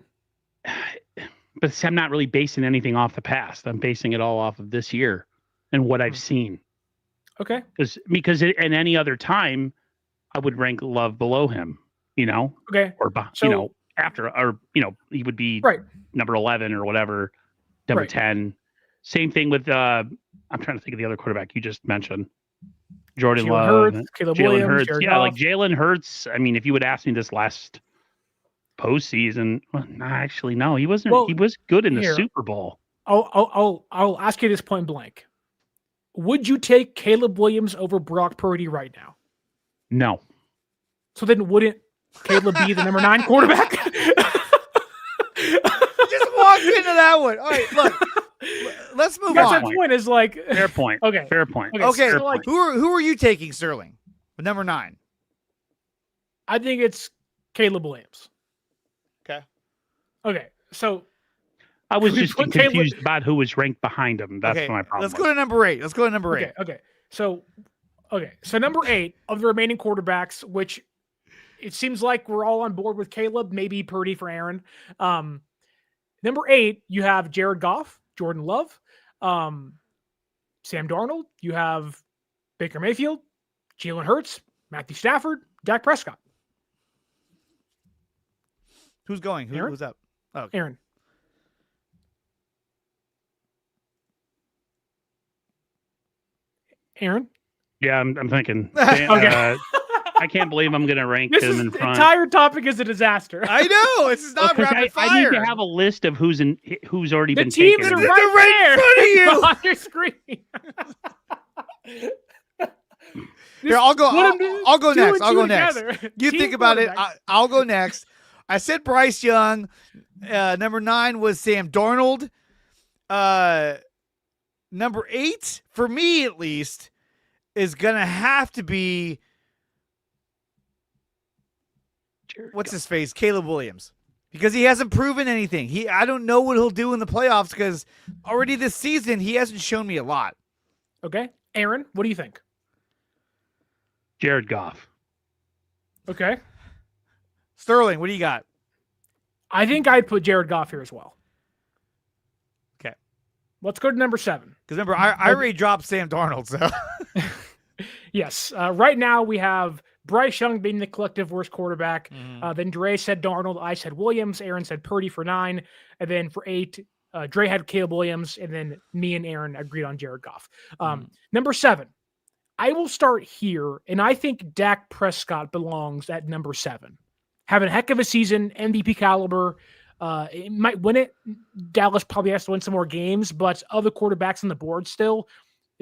But I'm not really basing anything off the past. I'm basing it all off of this year and what I've seen. Okay. Because in any other time, I would rank Love below him, Okay. Or, after, or, he would be right. number 11 or whatever, number 10. Same thing with I'm trying to think of the other quarterback you just mentioned. Jordan Jalen Love, Hurts, Caleb Jalen Williams, Hurts. Jared Yeah, like Goff. Jalen Hurts. I mean, if you would ask me this last postseason, well, actually, no, he wasn't. Well, he was good in the here. Super Bowl. I'll ask you this point blank. Would you take Caleb Williams over Brock Purdy right now? No. So then wouldn't Caleb be the number 9 quarterback? Just walked into that one. All right, look. Let's move That's on. that point is like Fair point. Okay. Fair point. Okay, Fair so like, point. who are you taking, Sterling? Number 9. I think it's Caleb Williams. Okay. So I was we just put confused about who was ranked behind him. That's Okay, my problem. let's go to number 8. Okay. So number 8 of the remaining quarterbacks, which it seems like we're all on board with Caleb, maybe Purdy for Aaron. Number 8, you have Jared Goff, Jordan Love, Sam Darnold. You have Baker Mayfield, Jalen Hurts, Matthew Stafford, Dak Prescott. Who's going? Who's up? Oh, okay. Aaron. Aaron? Yeah, I'm thinking. Okay. I can't believe I'm going to rank This him in the front. entire topic is a disaster. I know. This is not Because rapid fire. I need to have a list of who's already The been teams taken. are They're right there right in front of you. on your screen. Here, I'll go. Put 'em I'll go two next. and I'll two go next. together. You Team think about it. quarterback. I'll go next. I said Bryce Young. Number 9 was Sam Darnold. Number 8, for me at least, is gonna have to be what's his face, Caleb Williams, because he hasn't proven anything. I don't know what he'll do in the playoffs because already this season he hasn't shown me a lot. Okay. Aaron, what do you think? Jared Goff. Okay. Sterling, what do you got? I think I'd put Jared Goff here as well. Okay. Let's go to number 7. Because remember, I already dropped Sam Darnold, so Yes. Right now we have Bryce Young being the collective worst quarterback. Then Dre said Darnold. I said Williams. Aaron said Purdy for 9. And then for 8, Dre had Caleb Williams. And then me and Aaron agreed on Jared Goff. Number 7. I will start here. And I think Dak Prescott belongs at number 7. Having a heck of a season, MVP caliber. It might win it. Dallas probably has to win some more games, but other quarterbacks on the board still.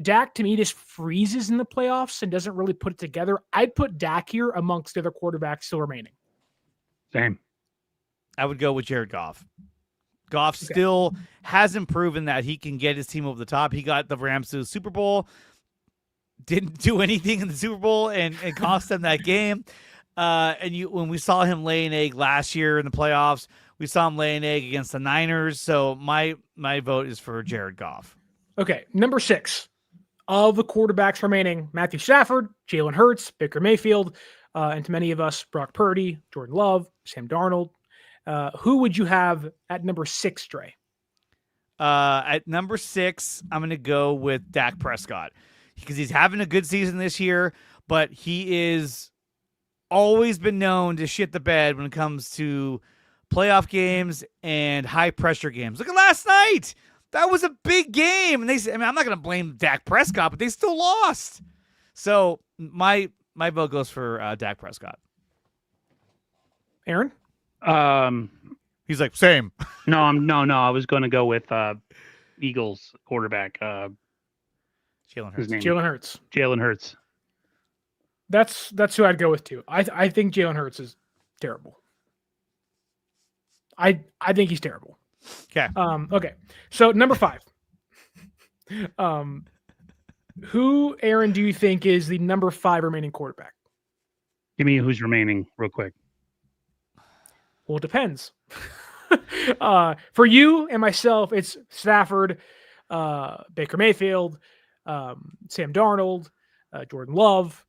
Dak, to me, just freezes in the playoffs and doesn't really put it together. I'd put Dak here amongst the other quarterbacks still remaining. Same. I would go with Jared Goff. Goff still hasn't proven that he can get his team over the top. He got the Rams to the Super Bowl, didn't do anything in the Super Bowl, and cost them that game. When we saw him lay an egg last year in the playoffs, we saw him lay an egg against the Niners. So my vote is for Jared Goff. Okay, number 6 of the quarterbacks remaining: Matthew Stafford, Jalen Hurts, Baker Mayfield, and to many of us, Brock Purdy, Jordan Love, Sam Darnold. Who would you have at number 6, Dre? At number 6, I'm going to go with Dak Prescott because he's having a good season this year, but he is always been known to shit the bed when it comes to playoff games and high pressure games. Look at last night. That was a big game. And I'm not going to blame Dak Prescott, but they still lost. So my vote goes for Dak Prescott. Aaron? He's like, same. No, I was going to go with Eagles quarterback. Jalen Hurts. Jalen Hurts. That's who I'd go with too. I think Jalen Hurts is terrible. I think he's terrible. Okay. Okay. So number 5. Who, Aaron, do you think is the number 5 remaining quarterback? Give me who's remaining real quick. Well, it depends. For you and myself, it's Stafford, Baker Mayfield, Sam Darnold, Jordan Love.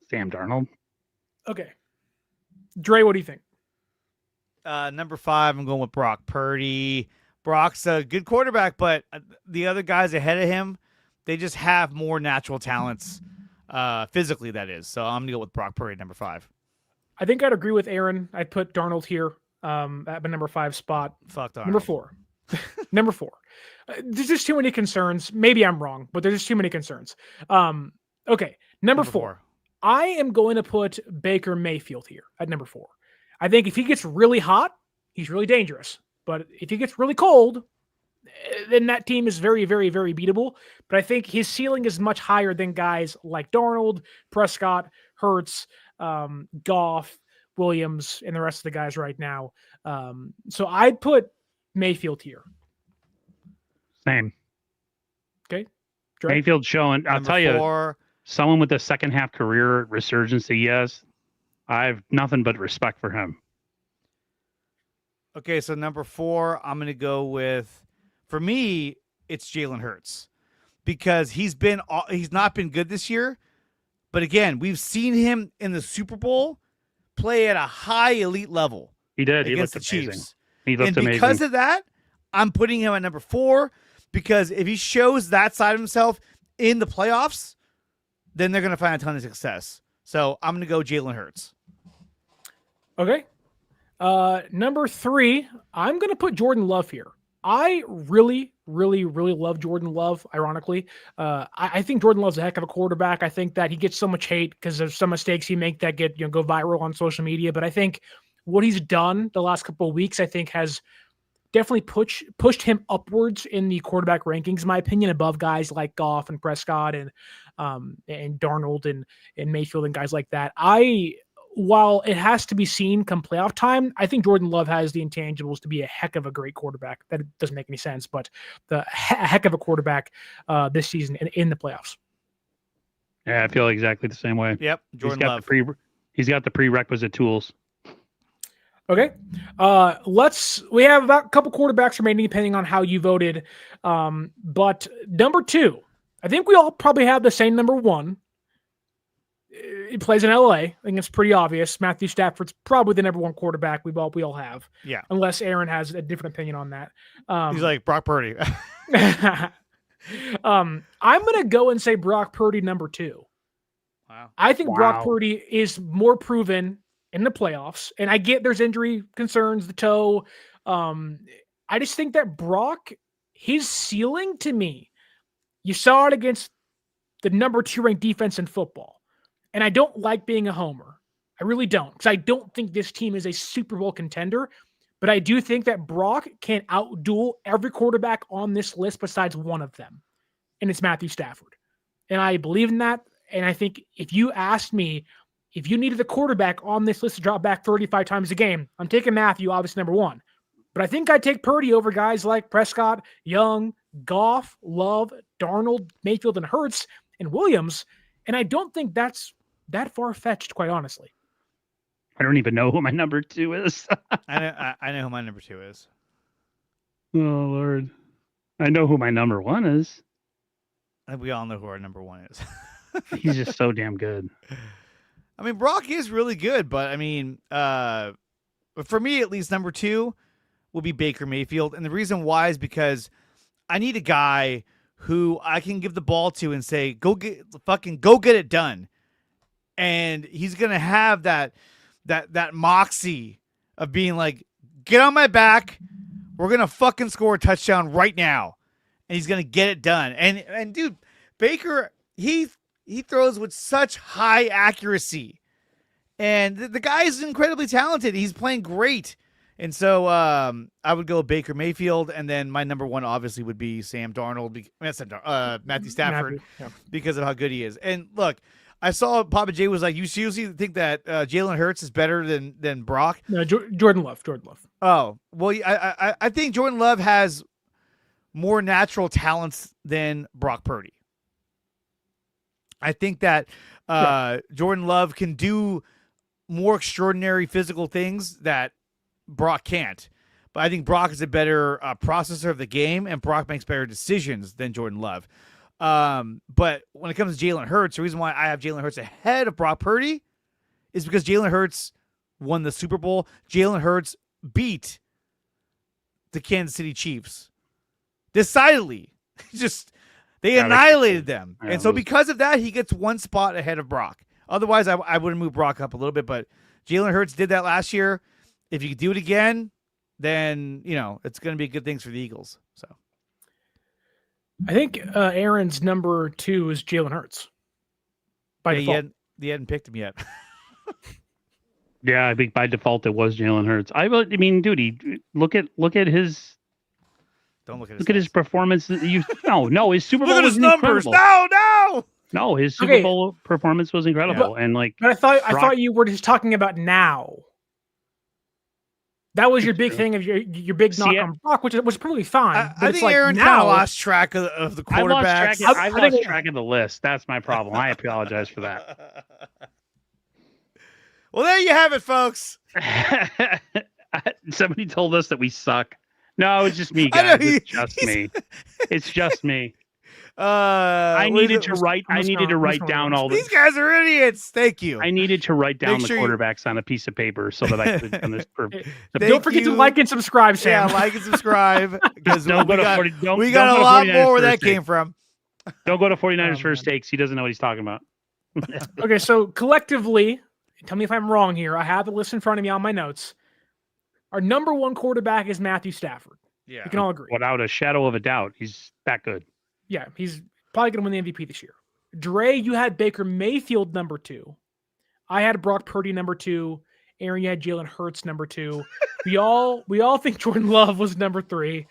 Sam Darnold. Okay. Dre, what do you think? Number 5, I'm going with Brock Purdy. Brock's a good quarterback, but the other guys ahead of him, they just have more natural talents, physically, that is. So I'm going to go with Brock Purdy, number 5. I think I'd agree with Aaron. I'd put Darnold here at my number 5 spot. Fuck Darnold. Number 4. Number 4. There's just too many concerns. Maybe I'm wrong, but there's just too many concerns. Okay, number 4. I am going to put Baker Mayfield here at number 4. I think if he gets really hot, he's really dangerous. But if he gets really cold, then that team is very, very, very beatable. But I think his ceiling is much higher than guys like Darnold, Prescott, Hurts, Goff, Williams, and the rest of the guys right now. So I'd put Mayfield here. Same. Okay. Dre? Mayfield showing, I'll tell you, someone with a second half career resurgence that he has, I have nothing but respect for him. Okay, so number 4, I'm going to go with, for me, it's Jalen Hurts. Because he's not been good this year. But again, we've seen him in the Super Bowl play at a high elite level. He did. Against He looked the amazing. Chiefs. He looked amazing. amazing. Because of that, I'm putting him at number 4. Because if he shows that side of himself in the playoffs, then they're going to find a ton of success. So I'm going to go Jalen Hurts. Okay. Number 3, I'm going to put Jordan Love here. I really, really, really love Jordan Love, ironically. I think Jordan Love's a heck of a quarterback. I think that he gets so much hate because of some mistakes he makes that get go viral on social media. But I think what he's done the last couple of weeks, I think, has definitely pushed him upwards in the quarterback rankings, in my opinion, above guys like Goff and Prescott and Darnold and Mayfield and guys like that. While it has to be seen come playoff time, I think Jordan Love has the intangibles to be a heck of a great quarterback. That doesn't make any sense, but a heck of a quarterback this season in the playoffs. Yeah, I feel exactly the same way. Yep, Jordan Love. He's got the prerequisite tools. Okay. We have about a couple quarterbacks remaining depending on how you voted. But number 2, I think we all probably have the same number 1. It plays in LA. I think it's pretty obvious. Matthew Stafford's probably the number 1 quarterback we all have. Yeah. Unless Aaron has a different opinion on that. He's like Brock Purdy. I'm going to go and say Brock Purdy number 2. Wow. I think Brock Purdy is more proven in the playoffs. And I get there's injury concerns, the toe. I just think that Brock, his ceiling to me, you saw it against the number 2 ranked defense in football. And I don't like being a homer. I really don't, because I don't think this team is a Super Bowl contender. But I do think that Brock can outduel every quarterback on this list besides one of them, and it's Matthew Stafford. And I believe in that. And I think if you asked me if you needed a quarterback on this list to drop back 35 times a game, I'm taking Matthew, obviously number 1. But I think I'd take Purdy over guys like Prescott, Young, Goff, Love, Darnold, Mayfield, and Hurts, and Williams. And I don't think that's that far-fetched, quite honestly. I don't even know who my number 2 is. I know who my number 2 is. Oh, Lord. I know who my number 1 is. I think we all know who our number 1 is. He's just so damn good. I mean, Brock is really good, but I mean, for me, at least number 2 will be Baker Mayfield. And the reason why is because I need a guy who I can give the ball to and say, go get it done. And he's going to have that moxie of being like, get on my back. We're going to fucking score a touchdown right now. And he's going to get it done. And dude, Baker, he throws with such high accuracy. And the guy is incredibly talented. He's playing great. And so I would go Baker Mayfield. And then my number 1 obviously would be Matthew Stafford because of how good he is. And look, I saw Papa J was like, you seriously think that Jalen Hurts is better than Brock? No, Jordan Love. Oh, well, I think Jordan Love has more natural talents than Brock Purdy. I think that Jordan Love can do more extraordinary physical things that Brock can't. But I think Brock is a better processor of the game, and Brock makes better decisions than Jordan Love. But when it comes to Jalen Hurts, the reason why I have Jalen Hurts ahead of Brock Purdy is because Jalen Hurts won the Super Bowl. Jalen Hurts beat the Kansas City Chiefs decidedly. They annihilated them. And so because of that, he gets 1 spot ahead of Brock. Otherwise, I would have moved Brock up a little bit, but Jalen Hurts did that last year. If you could do it again, then it's going to be good things for the Eagles. So I think Aaron's number 2 is Jalen Hurts. By default. You hadn't picked him yet. Yeah, I think by default it was Jalen Hurts. I mean, dude, look at his. Don't look at his performance. His Super Bowl look at his was numbers. Incredible. No, his Super Bowl performance was incredible. Yeah. But I thought you were just talking about now. That was your big thing of your big knock on Brock, which was probably fine. I think Aaron kind of lost track of the quarterbacks. I lost track of the list. That's my problem. I apologize for that. Well, there you have it, folks. Somebody told us that we suck. No, it's just me, guys. It's just me. It's just me. I needed to write down all these guys are idiots. Thank you. I needed to write down the quarterbacks on a piece of paper so that I could on this. Don't forget to like and subscribe, Sam. Yeah, like and subscribe because we got a lot more where that came from. Don't go to 49ers First Takes. He doesn't know what he's talking about. Okay, so collectively, tell me if I'm wrong here. I have the list in front of me on my notes. Our number 1 quarterback is Matthew Stafford. Yeah, we can all agree. Without a shadow of a doubt, he's that good. Yeah, he's probably going to win the MVP this year. Dre, you had Baker Mayfield number 2. I had Brock Purdy number 2. Aaron, you had Jalen Hurts number 2. we all think Jordan Love was number 3.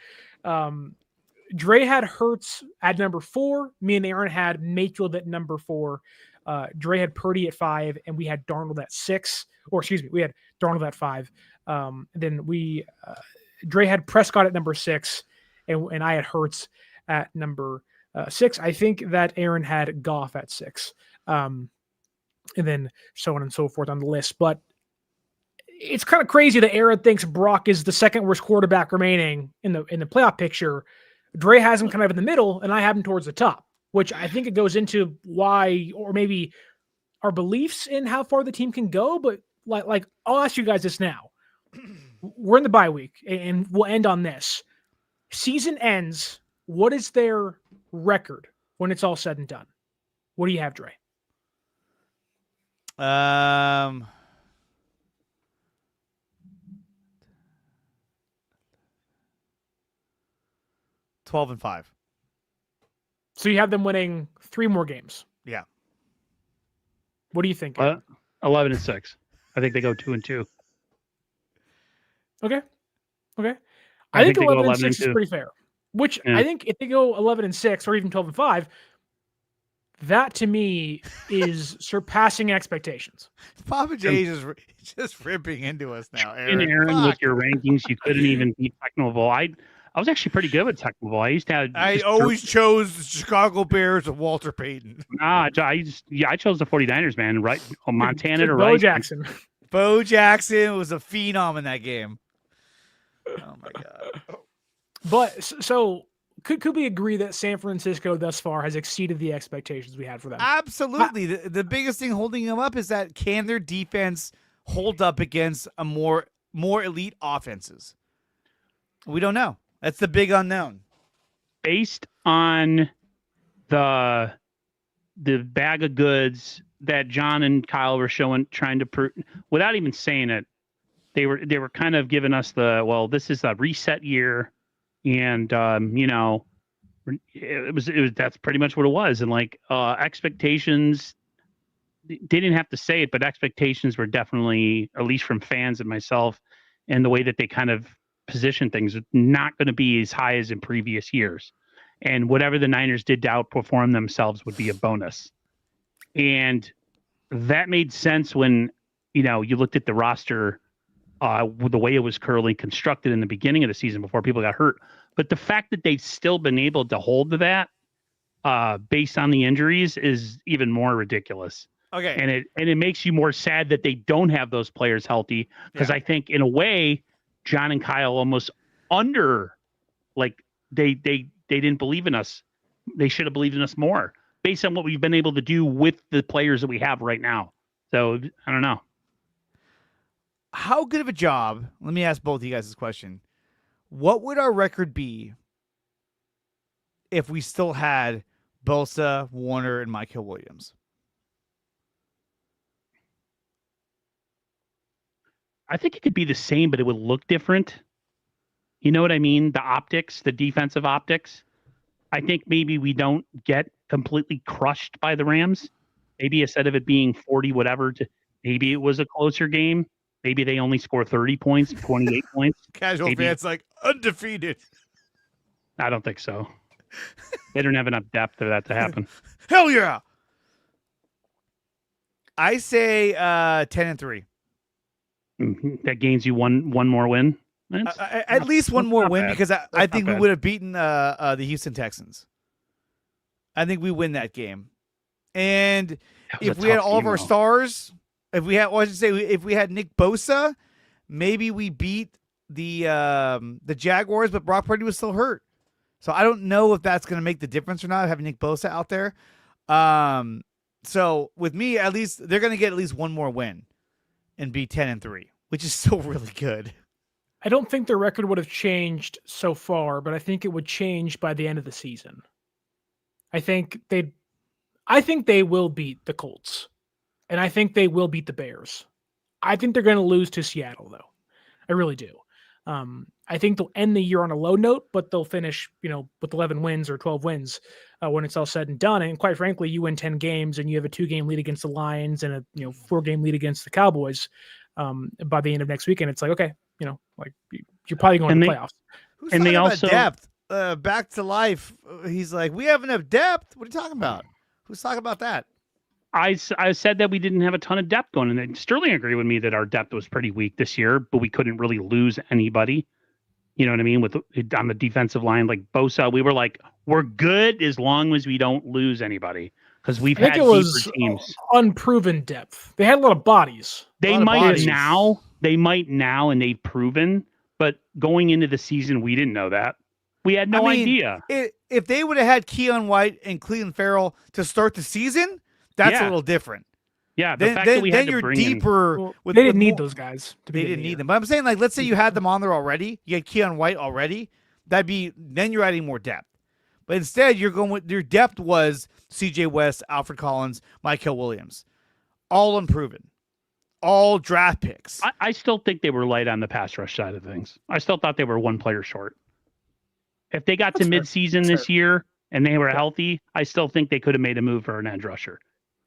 Dre had Hurts at number 4. Me and Aaron had Mayfield at number 4. Dre had Purdy at 5, and we had Darnold at 6. Or excuse me, we had Darnold at 5. Then Dre had Prescott at number 6, and I had Hurts at number 6. I think that Aaron had Goff at 6, and then so on and so forth on the list. But it's kind of crazy that Aaron thinks Brock is the second worst quarterback remaining in the playoff picture. Dre has him kind of in the middle, and I have him towards the top, which I think it goes into why, or maybe our beliefs in how far the team can go. But like I'll ask you guys this now. We're in the bye week, and we'll end on this. Season ends. What is their record when it's all said and done? What do you have, Dre? 12-5. So you have them winning 3 more games. Yeah. What do you think? 11-6. I think they go 2-2. Okay. I think 11-6 is 2. pretty fair. Which I think if they go 11-6 or even 12-5, that to me is surpassing expectations. Papa J is just ripping into us now, Aaron. And Aaron, with your rankings, you couldn't even beat Technical. I was actually pretty good with Technical. I always chose the Chicago Bears of Walter Payton. I chose the 49ers, man. Right, Montana to Bo right. Jackson. Bo Jackson was a phenom in that game. Oh my god! But so could we agree that San Francisco thus far has exceeded the expectations we had for them? Absolutely. The biggest thing holding them up is that can their defense hold up against a more elite offenses? We don't know. That's the big unknown. Based on the bag of goods that John and Kyle were trying to prove, without even saying it, they were kind of giving us this is a reset year, and it was that's pretty much what it was, and expectations. They didn't have to say it, but expectations were definitely, at least from fans and myself, and the way that they kind of position things, not going to be as high as in previous years. And whatever the Niners did to outperform themselves would be a bonus. And that made sense when, you looked at the roster, the way it was currently constructed in the beginning of the season before people got hurt. But the fact that they've still been able to hold to that based on the injuries is even more ridiculous. Okay. And it makes you more sad that they don't have those players healthy, because I think in a way, John and Kyle almost they didn't believe in us. They should have believed in us more based on what we've been able to do with the players that we have right now. So I don't know. How good of a job? Let me ask both of you guys this question. What would our record be if we still had Bosa, Warner, and Michael Williams? I think it could be the same, but it would look different. You know what I mean? The optics, the defensive optics. I think maybe we don't get completely crushed by the Rams. Maybe instead of it being 40 whatever, maybe it was a closer game. Maybe they only score 30 points, 28 points. Casual maybe, fans like undefeated. I don't think so. They don't have enough depth for that to happen. Hell yeah. I say 10-3. That gains you one more win. At least one more win, because I think we would have beaten the Houston Texans. I think we win that game. And if we had all of our stars, if we had Nick Bosa, maybe we beat the Jaguars, but Brock Purdy was still hurt. So I don't know if that's going to make the difference or not, having Nick Bosa out there. So with me, at least they're going to get at least one more win and be 10-3, which is still really good. I don't think their record would have changed so far, but I think it would change by the end of the season. I think they will beat the Colts, and I think they will beat the Bears. I think they're going to lose to Seattle, though. I really do. I think they'll end the year on a low note, but they'll finish, with 11 wins or 12 wins when it's all said and done. And quite frankly, you win 10 games and you have a 2-game lead against the Lions and a 4-game lead against the Cowboys by the end of next weekend. It's like, okay, you're probably going to the playoffs. Who's and they also depth back to life. He's like, we have enough depth. What are you talking about? Who's talking about that? I said that we didn't have a ton of depth going, and Sterling agreed with me that our depth was pretty weak this year, but we couldn't really lose anybody. You know what I mean? On the defensive line, like Bosa, we were like, we're good as long as we don't lose anybody, because we've had deeper teams. Unproven depth. They had a lot of bodies. They might now, and they've proven, but going into the season, we didn't know that. We had no idea. If they would have had Keon White and Cleveland Farrell to start the season, that's a little different. Yeah, the fact that we had to bring deeper. They didn't need those guys. They didn't need them. But I'm saying, let's say you had them on there already. You had Keon White already. Then you're adding more depth. But instead, you're going with your depth was C.J. West, Alfred Collins, Mykel Williams, all unproven, all draft picks. I still think they were light on the pass rush side of things. I still thought they were one player short. If they got to midseason this year and they were healthy, I still think they could have made a move for an edge rusher.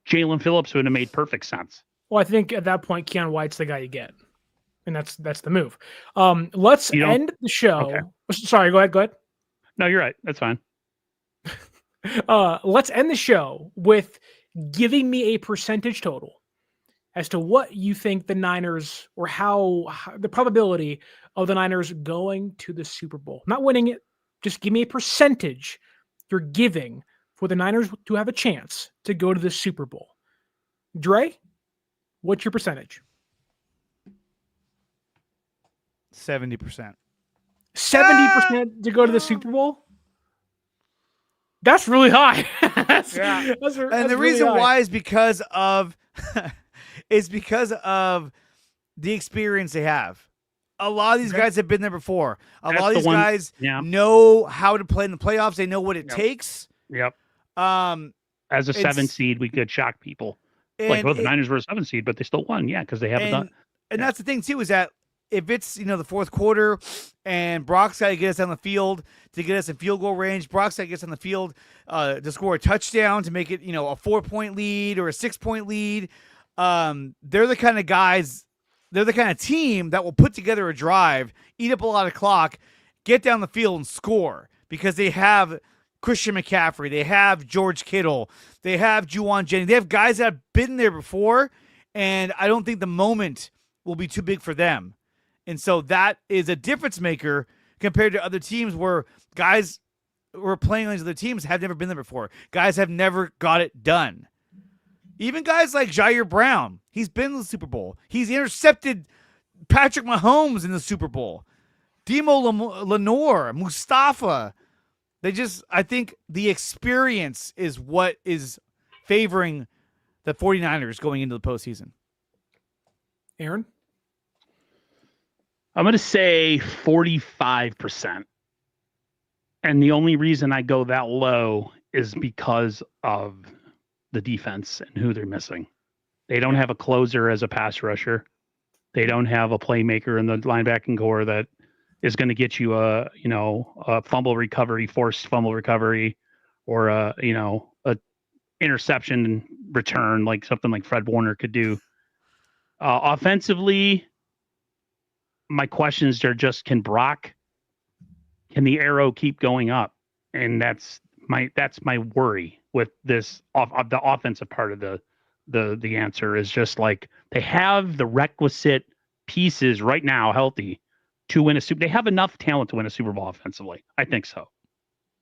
Jalen Phillips would have made perfect sense. Well, I think at that point, Keon White's the guy you get. And that's the move. Let's end the show. Okay. Sorry, go ahead. No, you're right. That's fine. Let's end the show with giving me a percentage total as to what you think the Niners, or how the probability of the Niners going to the Super Bowl. Not winning it, just give me a percentage you're giving for the Niners to have a chance to go to the Super Bowl. Dre, what's your percentage? 70%. 70% to go to the Super Bowl? That's really high. That's the really reason high. why is because of the experience they have. A lot of these guys have been there before. A lot of these guys know how to play in the playoffs. They know what it takes. Yep. As a 7 seed, we could shock people. The Niners were a 7 seed, but they still won. Yeah, because they haven't done. And that's the thing too, is that if it's the fourth quarter and Brock's got to get us on the field to get us in field goal range, Brock's got to get us on the field to score a touchdown to make it a 4-point lead or a 6-point lead. They're the kind of guys. They're the kind of team that will put together a drive, eat up a lot of clock, get down the field and score, because they have Christian McCaffrey, they have George Kittle, they have Juwan Jennings. They have guys that have been there before, and I don't think the moment will be too big for them. And so that is a difference maker compared to other teams where guys who are playing on these other teams have never been there before. Guys have never got it done. Even guys like Jair Brown, he's been in the Super Bowl. He's intercepted Patrick Mahomes in the Super Bowl. Demo Lenore, Mustafa. I think the experience is what is favoring the 49ers going into the postseason. Aaron? I'm going to say 45%. And the only reason I go that low is because of the defense and who they're missing. They don't have a closer as a pass rusher. They don't have a playmaker in the linebacking core that is going to get you a fumble recovery, forced fumble recovery, or a interception return, like something like Fred Warner could do. Offensively, my questions are just, can the arrow keep going up? And that's my worry with this the offensive part of the answer is just like, they have the requisite pieces right now healthy to win a Super. They have enough talent to win a Super Bowl offensively. I think so.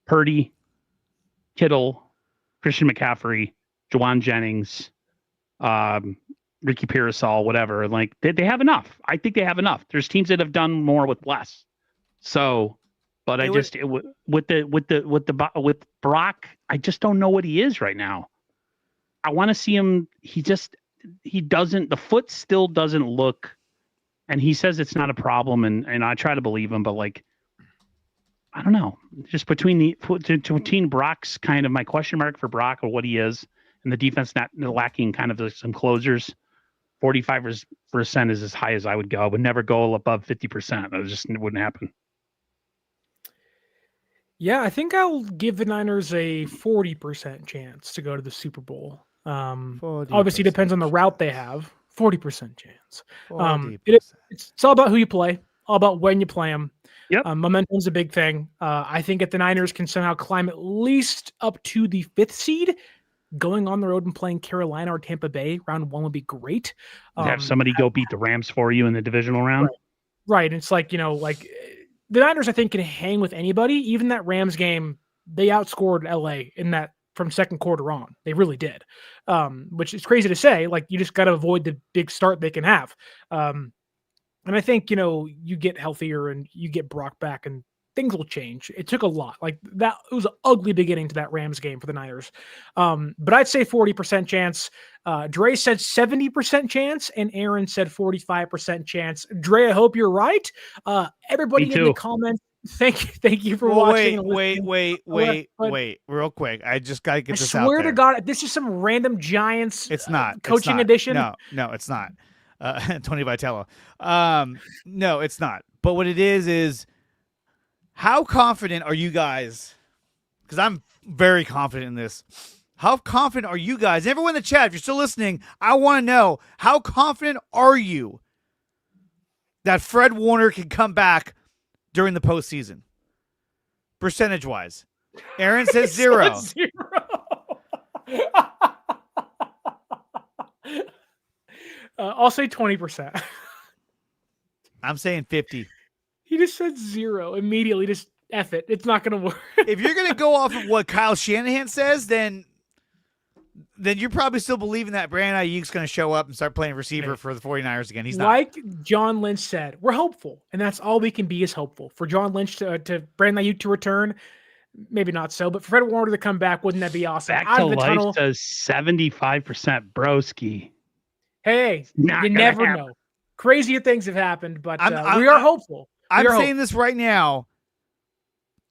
Purdy, Kittle, Christian McCaffrey, Juwan Jennings, Ricky Pearsall, whatever. Like they have enough. I think they have enough. There's teams that have done more with less. So, but with Brock, I just don't know what he is right now. I want to see him. The foot still doesn't look, and he says it's not a problem, and I try to believe him, but like, I don't know. Just between Brock's kind of my question mark for Brock or what he is, and the defense not lacking kind of some closers. 45% is as high as I would go. I would never go above 50%. It wouldn't happen. Yeah, I think I'll give the Niners a 40% chance to go to the Super Bowl. Obviously, depends on the route they have. 40% chance. It's all about who you play, all about when you play them. Yep. Momentum's a big thing. I think if the Niners can somehow climb at least up to the 5th seed, going on the road and playing Carolina or Tampa Bay, round 1 would be great. Have somebody go beat the Rams for you in the divisional round. Right. It's like, the Niners, I think, can hang with anybody. Even that Rams game, they outscored LA in that from second quarter on. They really did, which is crazy to say. Like, you just got to avoid the big start they can have. And I think, you get healthier and you get Brock back and things will change. It took a lot. Like that, it was an ugly beginning to that Rams game for the Niners. But I'd say 40% chance. Dre said 70% chance, and Aaron said 45% chance. Dre, I hope you're right. Everybody in the comments, thank you for watching. Wait, real quick. I just gotta get this out there. I swear to God, this is some random Giants. It's not coaching edition. No, it's not. Tony Vitello. No, it's not. But what it is. How confident are you guys? Because I'm very confident in this. How confident are you guys? Everyone in the chat, if you're still listening, I want to know, how confident are you that Fred Warner can come back during the postseason? Percentage-wise. Aaron says 0. I'll say 20%. I'm saying 50. He just said 0 immediately. Just F it. It's not going to work. If you're going to go off of what Kyle Shanahan says, then you're probably still believing that Brandon Aiyuk's going to show up and start playing receiver for the 49ers again. He's not. Like John Lynch said, we're hopeful, and that's all we can be is hopeful. For John Lynch to Brandon Aiyuk to return, maybe not so, but for Fred Warner to come back, wouldn't that be awesome? Back to life says 75% broski. Hey, you never know. Crazier things have happened, but we are hopeful. I'm saying this right now.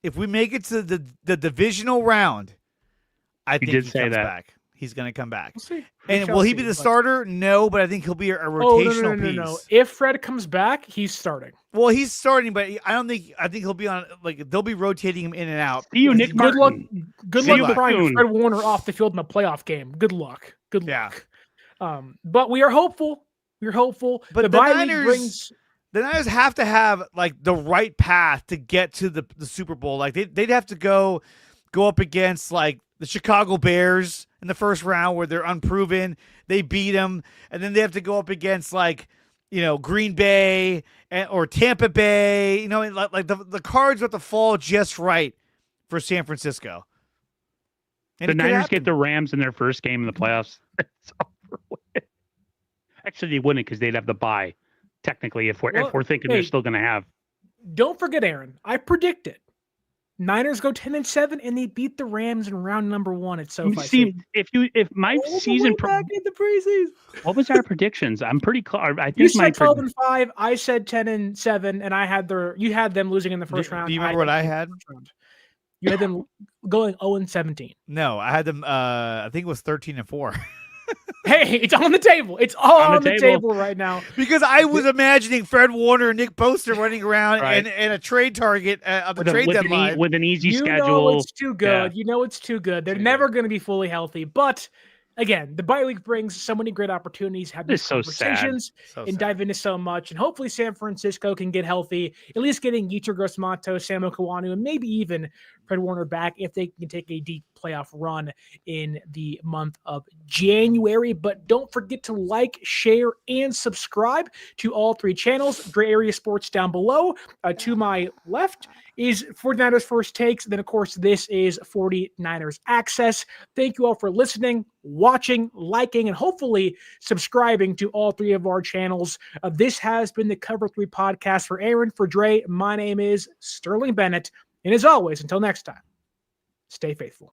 If we make it to the divisional round, I think he comes back. He's going to come back. We'll see. And will he be the starter? No, but I think he'll be a rotational piece. No. If Fred comes back, he's starting. Well, he's starting, but I think he'll be on, like, they'll be rotating him in and out. See you, Nick Martin. Good luck trying Fred Warner off the field in a playoff game. Good luck. Yeah. But we are hopeful. We're hopeful. But the Niners have to have, like, the right path to get to the Super Bowl. Like, they'd have to go up against, like, the Chicago Bears in the first round where they're unproven. They beat them. And then they have to go up against, like, Green Bay or Tampa Bay. Like the cards have to fall just right for San Francisco. And the Niners get the Rams in their first game in the playoffs. It's over with. Actually, they wouldn't, because they'd have the bye. Technically, if we're thinking they're still going to have. Don't forget, Aaron. I predicted Niners go 10-7 and they beat the Rams in round number 1 at SoFi. If my season back in the preseason. What was our predictions? I'm pretty close. I think you said 12-5. I said 10-7, and you had them losing in the first round. Do you remember what I had? You had them going 0-17. No, I had them. I think it was 13-4. Hey, it's on the table. It's all on the table right now. Because I was imagining Fred Warner and Nick Bosa running around and a trade target on the trade deadline. With an easy schedule. You know it's too good. Yeah. You know it's too good. They're never going to be fully healthy. But again, the bye week brings so many great opportunities, have these conversations, and dive into so much. And hopefully San Francisco can get healthy, at least getting Yetur Gross-Matos, Samuel Kawanu, and maybe even Fred Warner back if they can take a deep playoff run in the month of January. But don't forget to like, share, and subscribe to all three channels. Gray Area Sports down below. To my left is 49ers First Takes. Then, of course, this is 49ers Access. Thank you all for listening, watching, liking, and hopefully subscribing to all three of our channels. This has been the Cover 3 podcast. For Aaron, for Dre, my name is Sterling Bennett. And as always, until next time, stay faithful.